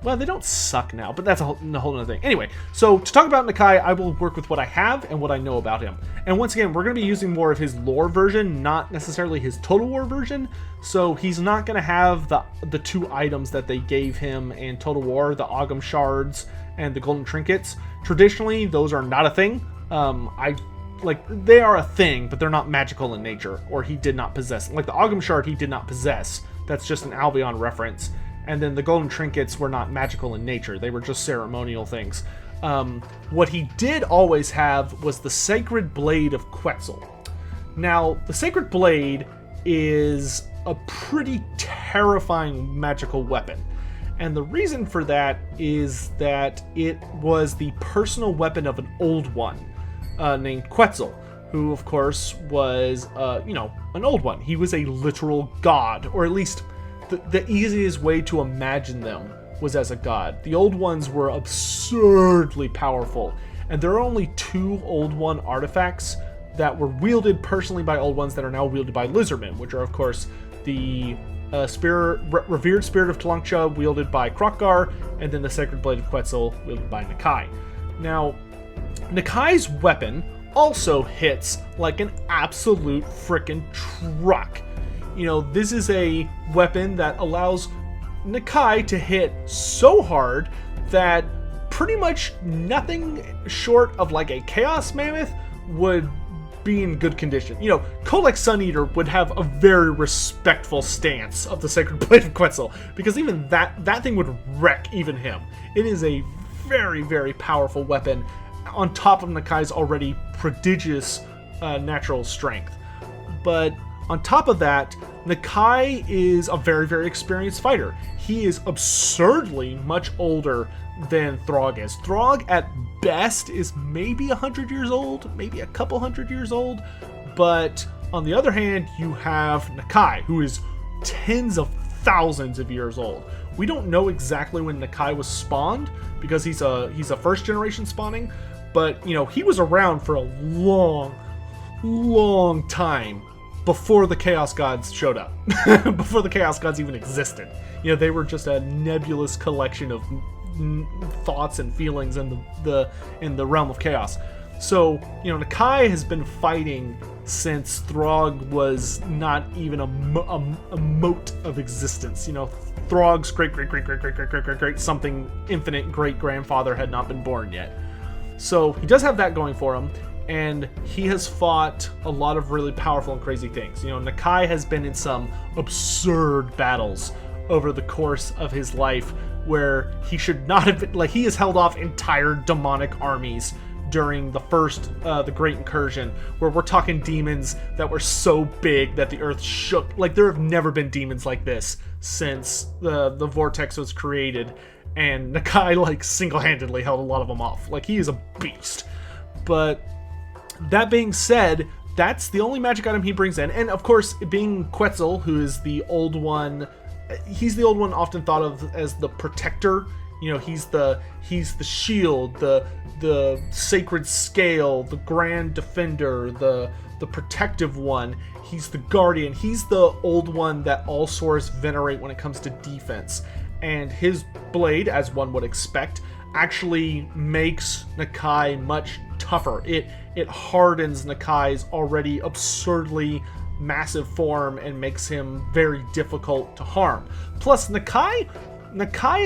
well, they don't suck now, but that's a whole other thing. Anyway, so to talk about Nakai, I will work with what I have and what I know about him. And once again, we're going to be using more of his lore version, not necessarily his Total War version. So he's not going to have the 2 items that they gave him in Total War, the Ungrim Shards and the Golden Trinkets. Traditionally, those are not a thing. They are a thing, but they're not magical in nature, or he did not possess. Like the Ungrim Shard, he did not possess. That's just an Albion reference. And then the Golden Trinkets were not magical in nature. They were just ceremonial things. What he did always have was the Sacred Blade of Quetzal. Now, the Sacred Blade is a pretty terrifying magical weapon. And the reason for that is that it was the personal weapon of an Old One named Quetzal, who, of course, was, an Old One. He was a literal god, or at least the easiest way to imagine them was as a god. The Old Ones were absurdly powerful, and there are only 2 Old One artifacts that were wielded personally by Old Ones that are now wielded by Lizardmen, which are, of course, the revered Spirit of Tlanccha wielded by Kroq-Gar, and then the Sacred Blade of Quetzal wielded by Nakai. Now, Nakai's weapon also hits like an absolute frickin' truck. This is a weapon that allows Nakai to hit so hard that pretty much nothing short of like a Chaos Mammoth would be in good condition. Kolek Suneater would have a very respectful stance of the Sacred Blade of Quetzal, because even that thing would wreck even him. It is a very, very powerful weapon on top of Nakai's already prodigious natural strength. But on top of that, Nakai is a very, very experienced fighter. He is absurdly much older than Throg is. Throg, at best, is maybe 100 years old, maybe a couple 100 years old. But on the other hand, you have Nakai, who is tens of thousands of years old. We don't know exactly when Nakai was spawned, because he's a first generation spawning, but he was around for a long, long time before the Chaos Gods showed up, before the Chaos Gods even existed. They were just a nebulous collection of thoughts and feelings in the realm of chaos. So, Nakai has been fighting since Throg was not even a mote of existence. Throg's great something infinite great grandfather had not been born yet. So he does have that going for him. And he has fought a lot of really powerful and crazy things. Nakai has been in some absurd battles over the course of his life where he should not have been, he has held off entire demonic armies during the Great Incursion, where we're talking demons that were so big that the earth shook. There have never been demons like this since the Vortex was created, and Nakai, single-handedly held a lot of them off. He is a beast. But that being said, that's the only magic item he brings in. And of course, being Quetzal, who is the Old One, he's the Old One often thought of as the protector. He's the shield, the sacred scale, the grand defender, the protective one. He's the guardian. He's the Old One that all Saurus venerate when it comes to defense. And his blade, as one would expect, actually makes Nakai much tougher. It hardens Nakai's already absurdly massive form and makes him very difficult to harm. Plus, Nakai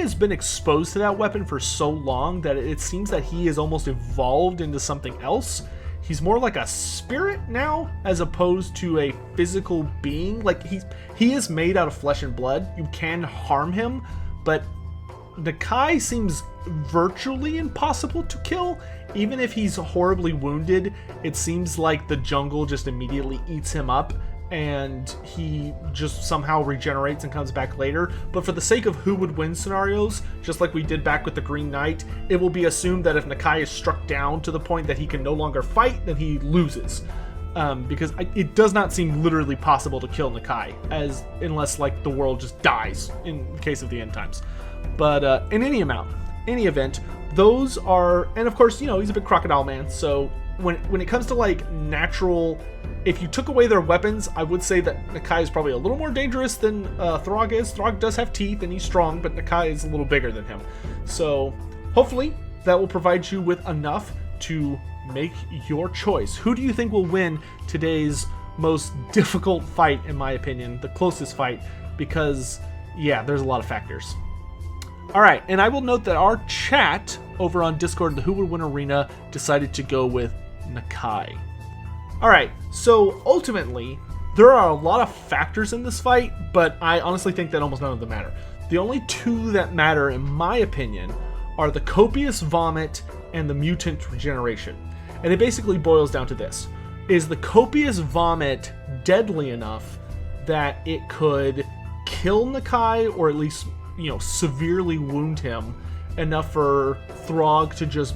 has been exposed to that weapon for so long that it seems that he is almost evolved into something else. He's more like a spirit now, as opposed to a physical being. He is made out of flesh and blood. You can harm him, but Nakai seems virtually impossible to kill. Even if he's horribly wounded, it seems like the jungle just immediately eats him up and he just somehow regenerates and comes back later. But for the sake of who would win scenarios, just like we did back with the Green Knight, it will be assumed that if Nakai is struck down to the point that he can no longer fight, then he loses. because it does not seem literally possible to kill Nakai, unless like the world just dies in the case of the end times. But in any event, those are, and of course, he's a big crocodile man, so when it comes to like natural, if you took away their weapons, I would say that Nakai is probably a little more dangerous than Throg is. Throg does have teeth and he's strong, but Nakai is a little bigger than him. So hopefully that will provide you with enough to make your choice. Who do you think will win today's most difficult fight, in my opinion, the closest fight? Because, yeah, there's a lot of factors. All right, and I will note that our chat over on Discord, the Who Would Win Arena, decided to go with Nakai. All right, so ultimately, there are a lot of factors in this fight, but I honestly think that almost none of them matter. The only two that matter, in my opinion, are the copious vomit and the mutant regeneration. And it basically boils down to this. Is the copious vomit deadly enough that it could kill Nakai, or at least, severely wound him enough for Throg to just,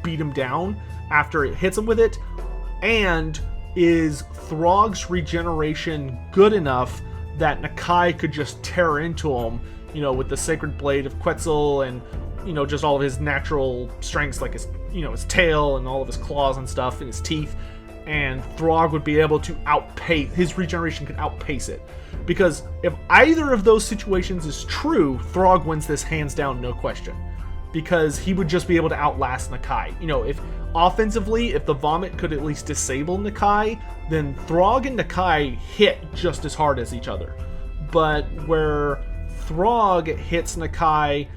beat him down after it hits him with it? And is Throg's regeneration good enough that Nakai could just tear into him, with the Sacred Blade of Quetzal and, just all of his natural strengths, like his tail and all of his claws and stuff and his teeth, and Throg would be able to outpace, his regeneration could outpace it. Because if either of those situations is true, Throg wins this hands down, no question. Because he would just be able to outlast Nakai. If offensively, if the vomit could at least disable Nakai, then Throg and Nakai hit just as hard as each other. But where Throg hits Nakai,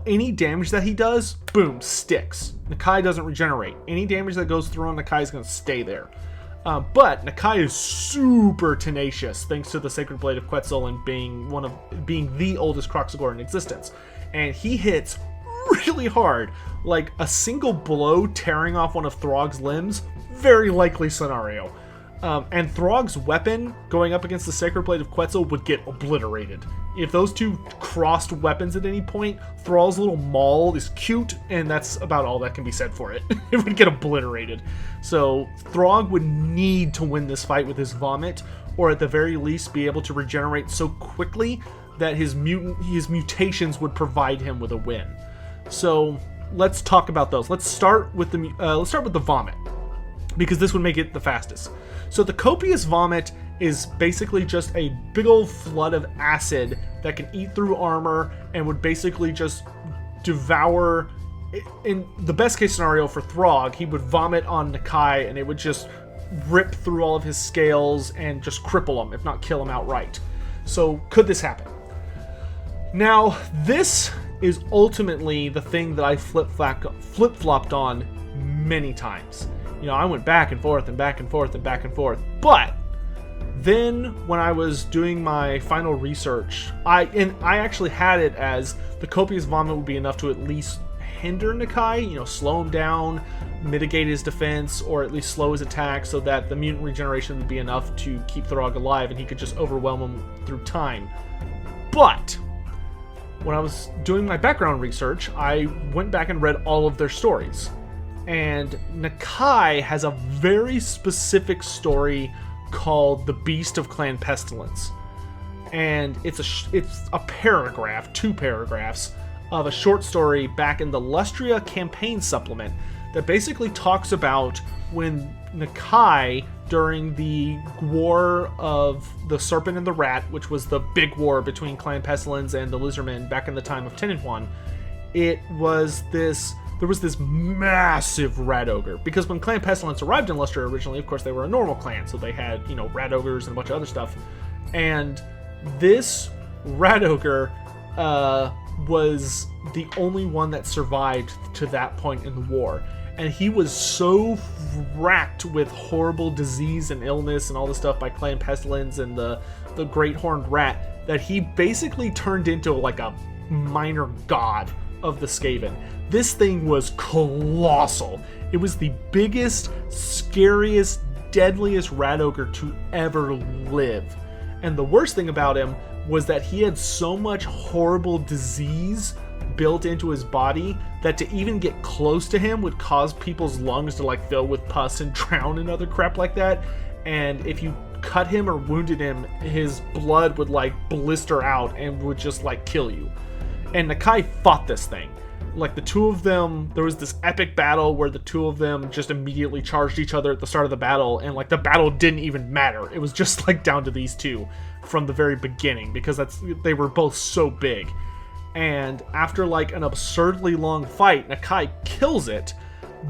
any damage that he does, boom, sticks. Nakai doesn't regenerate. Any damage that goes through on Nakai is going to stay there. But Nakai is super tenacious thanks to the Sacred Blade of Quetzal and being the oldest Kroxigor in existence. And he hits really hard. Like a single blow tearing off one of Throg's limbs, very likely scenario. And Throg's weapon going up against the Sacred Blade of Quetzal would get obliterated. If those two crossed weapons at any point, Thrall's little maul is cute, and that's about all that can be said for it. It would get obliterated. So Throg would need to win this fight with his vomit, or at the very least be able to regenerate so quickly that his mutations would provide him with a win. So let's talk about those. Let's start with the vomit, because this would make it the fastest. So the copious vomit is basically just a big old flood of acid that can eat through armor and would basically just devour. In the best case scenario for Throg, he would vomit on Nakai and it would just rip through all of his scales and just cripple him, if not kill him outright. So could this happen? Now, this is ultimately the thing that I flip-flopped on many times. I went back and forth and back and forth and back and forth. But then when I was doing my final research, I actually had it as the copious vomit would be enough to at least hinder Nakai, slow him down, mitigate his defense, or at least slow his attack so that the mutant regeneration would be enough to keep Throg alive and he could just overwhelm him through time. But when I was doing my background research, I went back and read all of their stories. And Nakai has a very specific story called The Beast of Clan Pestilence. And it's a paragraph, 2 paragraphs, of a short story back in the Lustria campaign supplement that basically talks about when Nakai, during the War of the Serpent and the Rat, which was the big war between Clan Pestilence and the Lizardmen back in the time of 10 and 1, there was this massive rat ogre. Because when Clan Pestilence arrived in Lustria originally, of course, they were a normal clan, so they had, rat ogres and a bunch of other stuff. And this rat ogre was the only one that survived to that point in the war. And he was so racked with horrible disease and illness and all this stuff by Clan Pestilence and the Great Horned Rat that he basically turned into like a minor god of the Skaven. This thing was colossal. It was the biggest, scariest, deadliest rat ogre to ever live. And the worst thing about him was that he had so much horrible disease built into his body that to even get close to him would cause people's lungs to like fill with pus and drown and other crap like that. And if you cut him or wounded him, his blood would like blister out and would just like kill you. And Nakai fought this thing. Like the two of them, there was this epic battle where the two of them just immediately charged each other at the start of the battle, and like the battle didn't even matter. It was just like down to these two from the very beginning because they were both so big. And after like an absurdly long fight, Nakai kills it,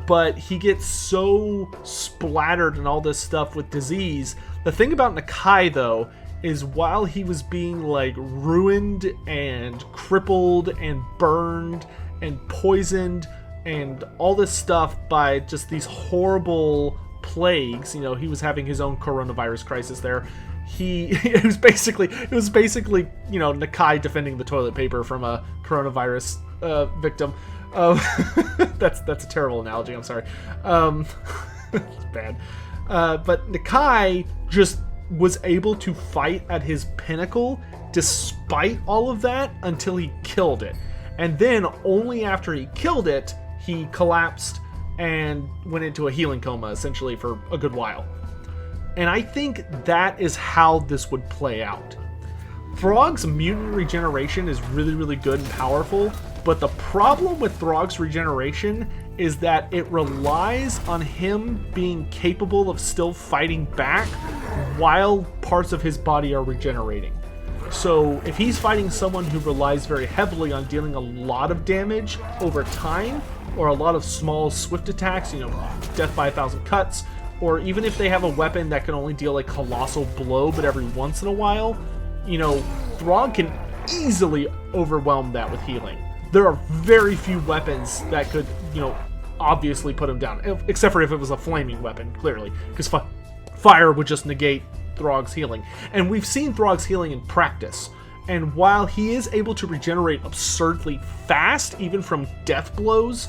but he gets so splattered and all this stuff with disease. The thing about Nakai though is while he was being like ruined and crippled and burned and poisoned and all this stuff by just these horrible plagues, you know, he was having his own coronavirus crisis there. It was basically, you know, Nakai defending the toilet paper from a coronavirus victim. That's a terrible analogy. I'm sorry. It's bad. But Nakai just was able to fight at his pinnacle despite all of that until he killed it. And then only after he killed it, he collapsed and went into a healing coma essentially for a good while. And I think that is how this would play out. Throg's mutant regeneration is really, really good and powerful, but the problem with Throg's regeneration is that it relies on him being capable of still fighting back while parts of his body are regenerating. So if he's fighting someone who relies very heavily on dealing a lot of damage over time, or a lot of small swift attacks, you know, death by 1,000 cuts, or even if they have a weapon that can only deal a colossal blow but every once in a while, you know, Throg can easily overwhelm that with healing. There are very few weapons that could, you know, obviously put him down, except for if it was a flaming weapon, clearly, because fire would just negate Throg's healing. And we've seen Throg's healing in practice, and while he is able to regenerate absurdly fast, even from death blows,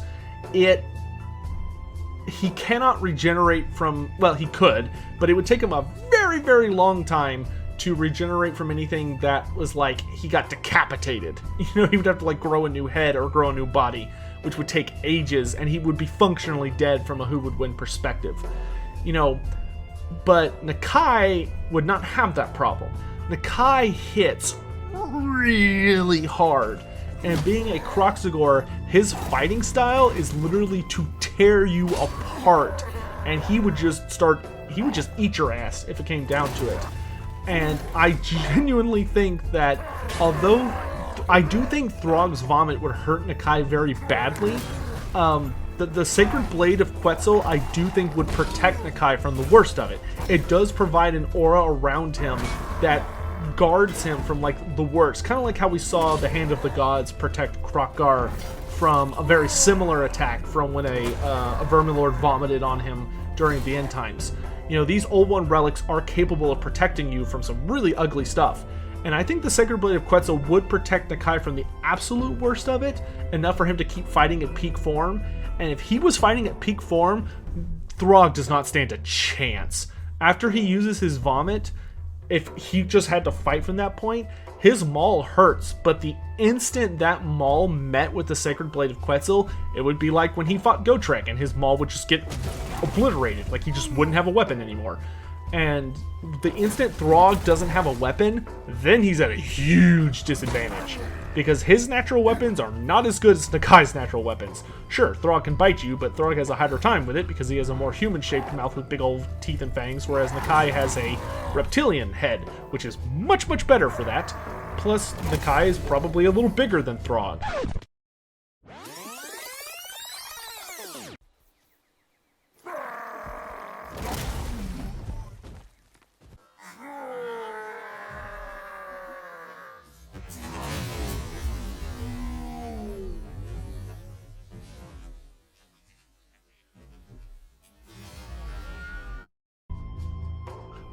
he cannot regenerate from, well, he could, but it would take him a very, very long time to regenerate from anything that was like he got decapitated. You know, he would have to like grow a new head or grow a new body, which would take ages, and he would be functionally dead from a who would win perspective. You know, but Nakai would not have that problem. Nakai hits really hard, and being a Kroxigor, his fighting style is literally to tear you apart, and he would just eat your ass if it came down to it. And I genuinely think that, although I do think Throg's vomit would hurt Nakai very badly, the Sacred Blade of Quetzal I do think would protect Nakai from the worst of it. It does provide an aura around him that guards him from like the worst, kind of like how we saw the Hand of the Gods protect Kroq-Gar from a very similar attack from when a Vermilord vomited on him during the end times. You know, these Old One relics are capable of protecting you from some really ugly stuff. And I think the Sacred Blade of Quetzal would protect Nakai from the absolute worst of it, enough for him to keep fighting at peak form. And if he was fighting at peak form, Throg does not stand a chance. After he uses his vomit, if he just had to fight from that point, his maul hurts, but the instant that maul met with the Sacred Blade of Quetzal, it would be like when he fought Gotrek and his maul would just get obliterated, like he just wouldn't have a weapon anymore. And the instant Throg doesn't have a weapon, then he's at a huge disadvantage, because his natural weapons are not as good as Nakai's natural weapons. Sure, Throg can bite you, but Throg has a harder time with it because he has a more human-shaped mouth with big old teeth and fangs, whereas Nakai has a reptilian head, which is much, much better for that. Plus, Nakai is probably a little bigger than Throg.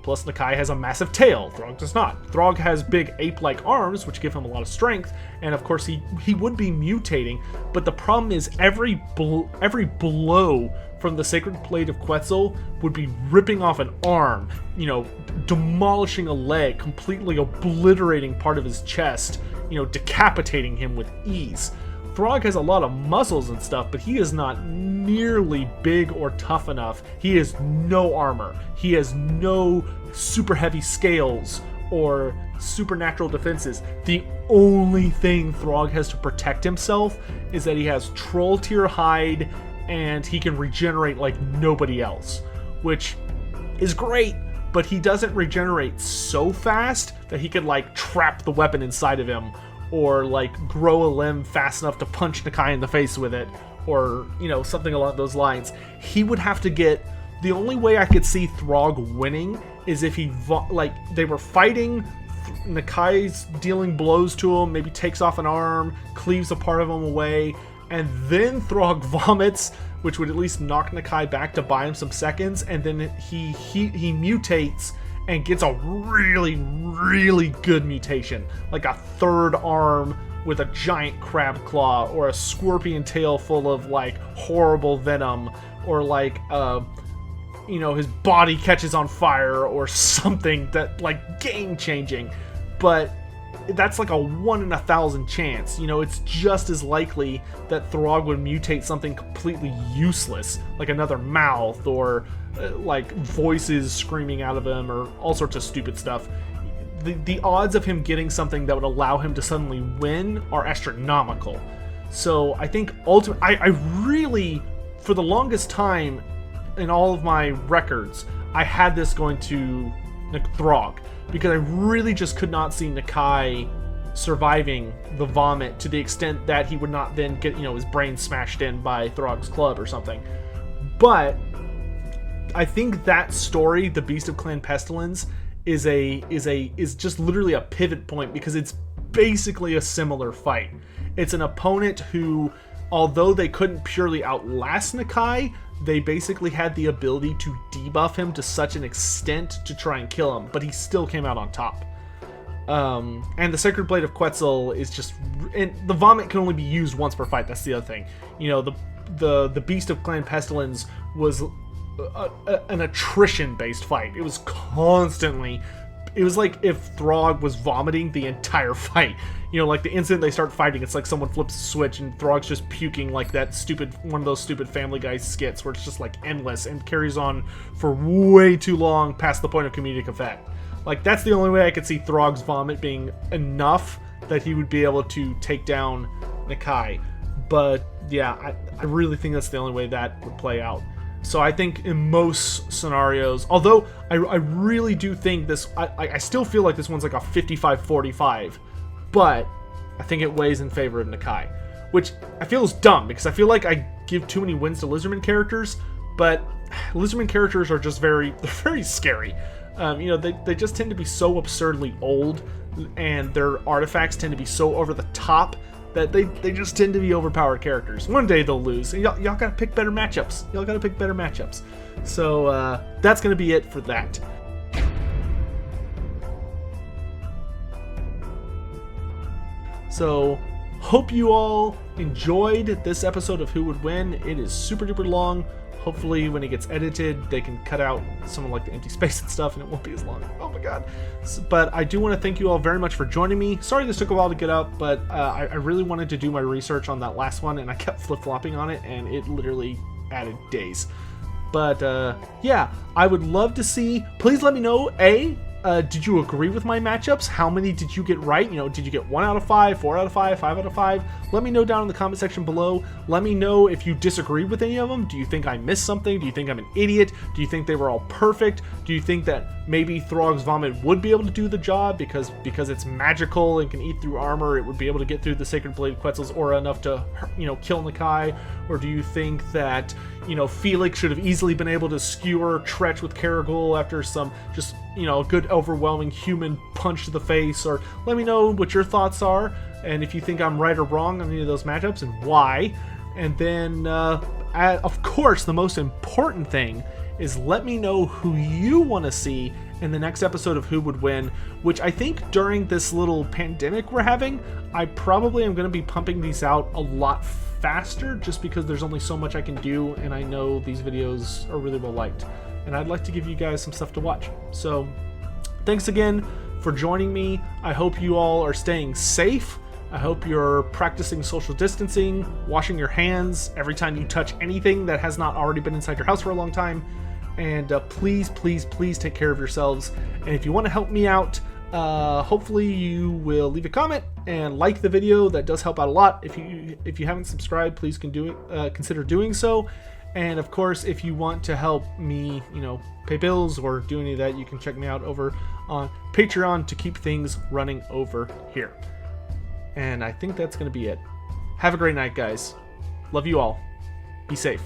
Plus, Nakai has a massive tail. Throg does not. Throg has big ape-like arms, which give him a lot of strength, and of course he would be mutating, but the problem is every blow from the Sacred Blade of Quetzal would be ripping off an arm, you know, demolishing a leg, completely obliterating part of his chest, you know, decapitating him with ease. Throg has a lot of muscles and stuff, but he is not nearly big or tough enough. He has no armor. He has no super heavy scales or supernatural defenses. The only thing Throg has to protect himself is that he has troll tier hide and he can regenerate like nobody else, which is great, but he doesn't regenerate so fast that he could like trap the weapon inside of him or like grow a limb fast enough to punch Nakai in the face with it, or, you know, something along those lines. He would have to get... The only way I could see Throg winning is if he, like, they were fighting, Nakai's dealing blows to him, maybe takes off an arm, cleaves a part of him away, and then Throg vomits, which would at least knock Nakai back to buy him some seconds, and then he mutates and gets a really, really good mutation, like a third arm with a giant crab claw, or a scorpion tail full of like horrible venom, or like you know, his body catches on fire or something that like game changing. But that's like a 1 in 1,000 chance. You know, it's just as likely that Throg would mutate something completely useless, like another mouth, or like voices screaming out of him, or all sorts of stupid stuff. The odds of him getting something that would allow him to suddenly win are astronomical. So I think ultimately, I really, for the longest time in all of my records, I had this going to Throg, because I really just could not see Nakai surviving the vomit to the extent that he would not then get, you know, his brain smashed in by Throg's club or something. But I think that story, the Beast of Clan Pestilence, is just literally a pivot point, because it's basically a similar fight. It's an opponent who, although they couldn't purely outlast Nakai, they basically had the ability to debuff him to such an extent to try and kill him, but he still came out on top. And the Sacred Blade of Quetzal is just... And the vomit can only be used once per fight, that's the other thing. You know, the Beast of Clan Pestilence was an attrition-based fight. It was constantly... It was like if Throg was vomiting the entire fight. You know, like the instant they start fighting, it's like someone flips a switch and Throg's just puking, like that stupid, one of those stupid Family Guy skits where it's just like endless and carries on for way too long past the point of comedic effect. Like, that's the only way I could see Throg's vomit being enough that he would be able to take down Nakai. But yeah, I really think that's the only way that would play out. So I think in most scenarios, although I really do think this, I still feel like this one's like a 55-45, but I think it weighs in favor of Nakai, which I feel is dumb, because I feel like I give too many wins to Lizardman characters, but Lizardman characters are just they're very scary. You know, they just tend to be so absurdly old, and their artifacts tend to be so over the top that they just tend to be overpowered characters. One day they'll lose, and y'all gotta pick better matchups. Y'all gotta pick better matchups. So that's gonna be it for that. So hope you all enjoyed this episode of Who Would Win. It is super duper long. Hopefully when it gets edited, they can cut out some of like the empty space and stuff, and it won't be as long. Oh my god. But I do want to thank you all very much for joining me. Sorry this took a while to get up, but I really wanted to do my research on that last one, and I kept flip-flopping on it, and it literally added days. But yeah, I would love to see, please let me know, did you agree with my matchups? How many did you get right? You know, did you get 1 out of 5, 4 out of 5, 5 out of 5? Let me know down in the comment section below. Let me know if you disagree with any of them. Do you think I missed something? Do you think I'm an idiot? Do you think they were all perfect? Do you think that maybe Throg's vomit would be able to do the job because it's magical and can eat through armor, it would be able to get through the Sacred Blade of Quetzal's aura enough to, you know, kill Nakai? Or do you think that, you know, Felix should have easily been able to skewer Tretch with Caragul after some just, you know, a good overwhelming human punch to the face? Or let me know what your thoughts are, and if you think I'm right or wrong on any of those matchups and why. And then, of course, the most important thing is let me know who you want to see in the next episode of Who Would Win, which I think during this little pandemic we're having, I probably am going to be pumping these out a lot faster, just because there's only so much I can do, and I know these videos are really well liked, and I'd like to give you guys some stuff to watch. So thanks again for joining me. I hope you all are staying safe. I hope you're practicing social distancing, washing your hands every time you touch anything that has not already been inside your house for a long time. And please, please, please take care of yourselves. And if you want to help me out, hopefully you will leave a comment and like the video. That does help out a lot. If you haven't subscribed, please consider doing so. And of course, if you want to help me, pay bills or do any of that, you can check me out over on Patreon to keep things running over here. And I think that's going to be it. Have a great night, guys. Love you all. Be safe.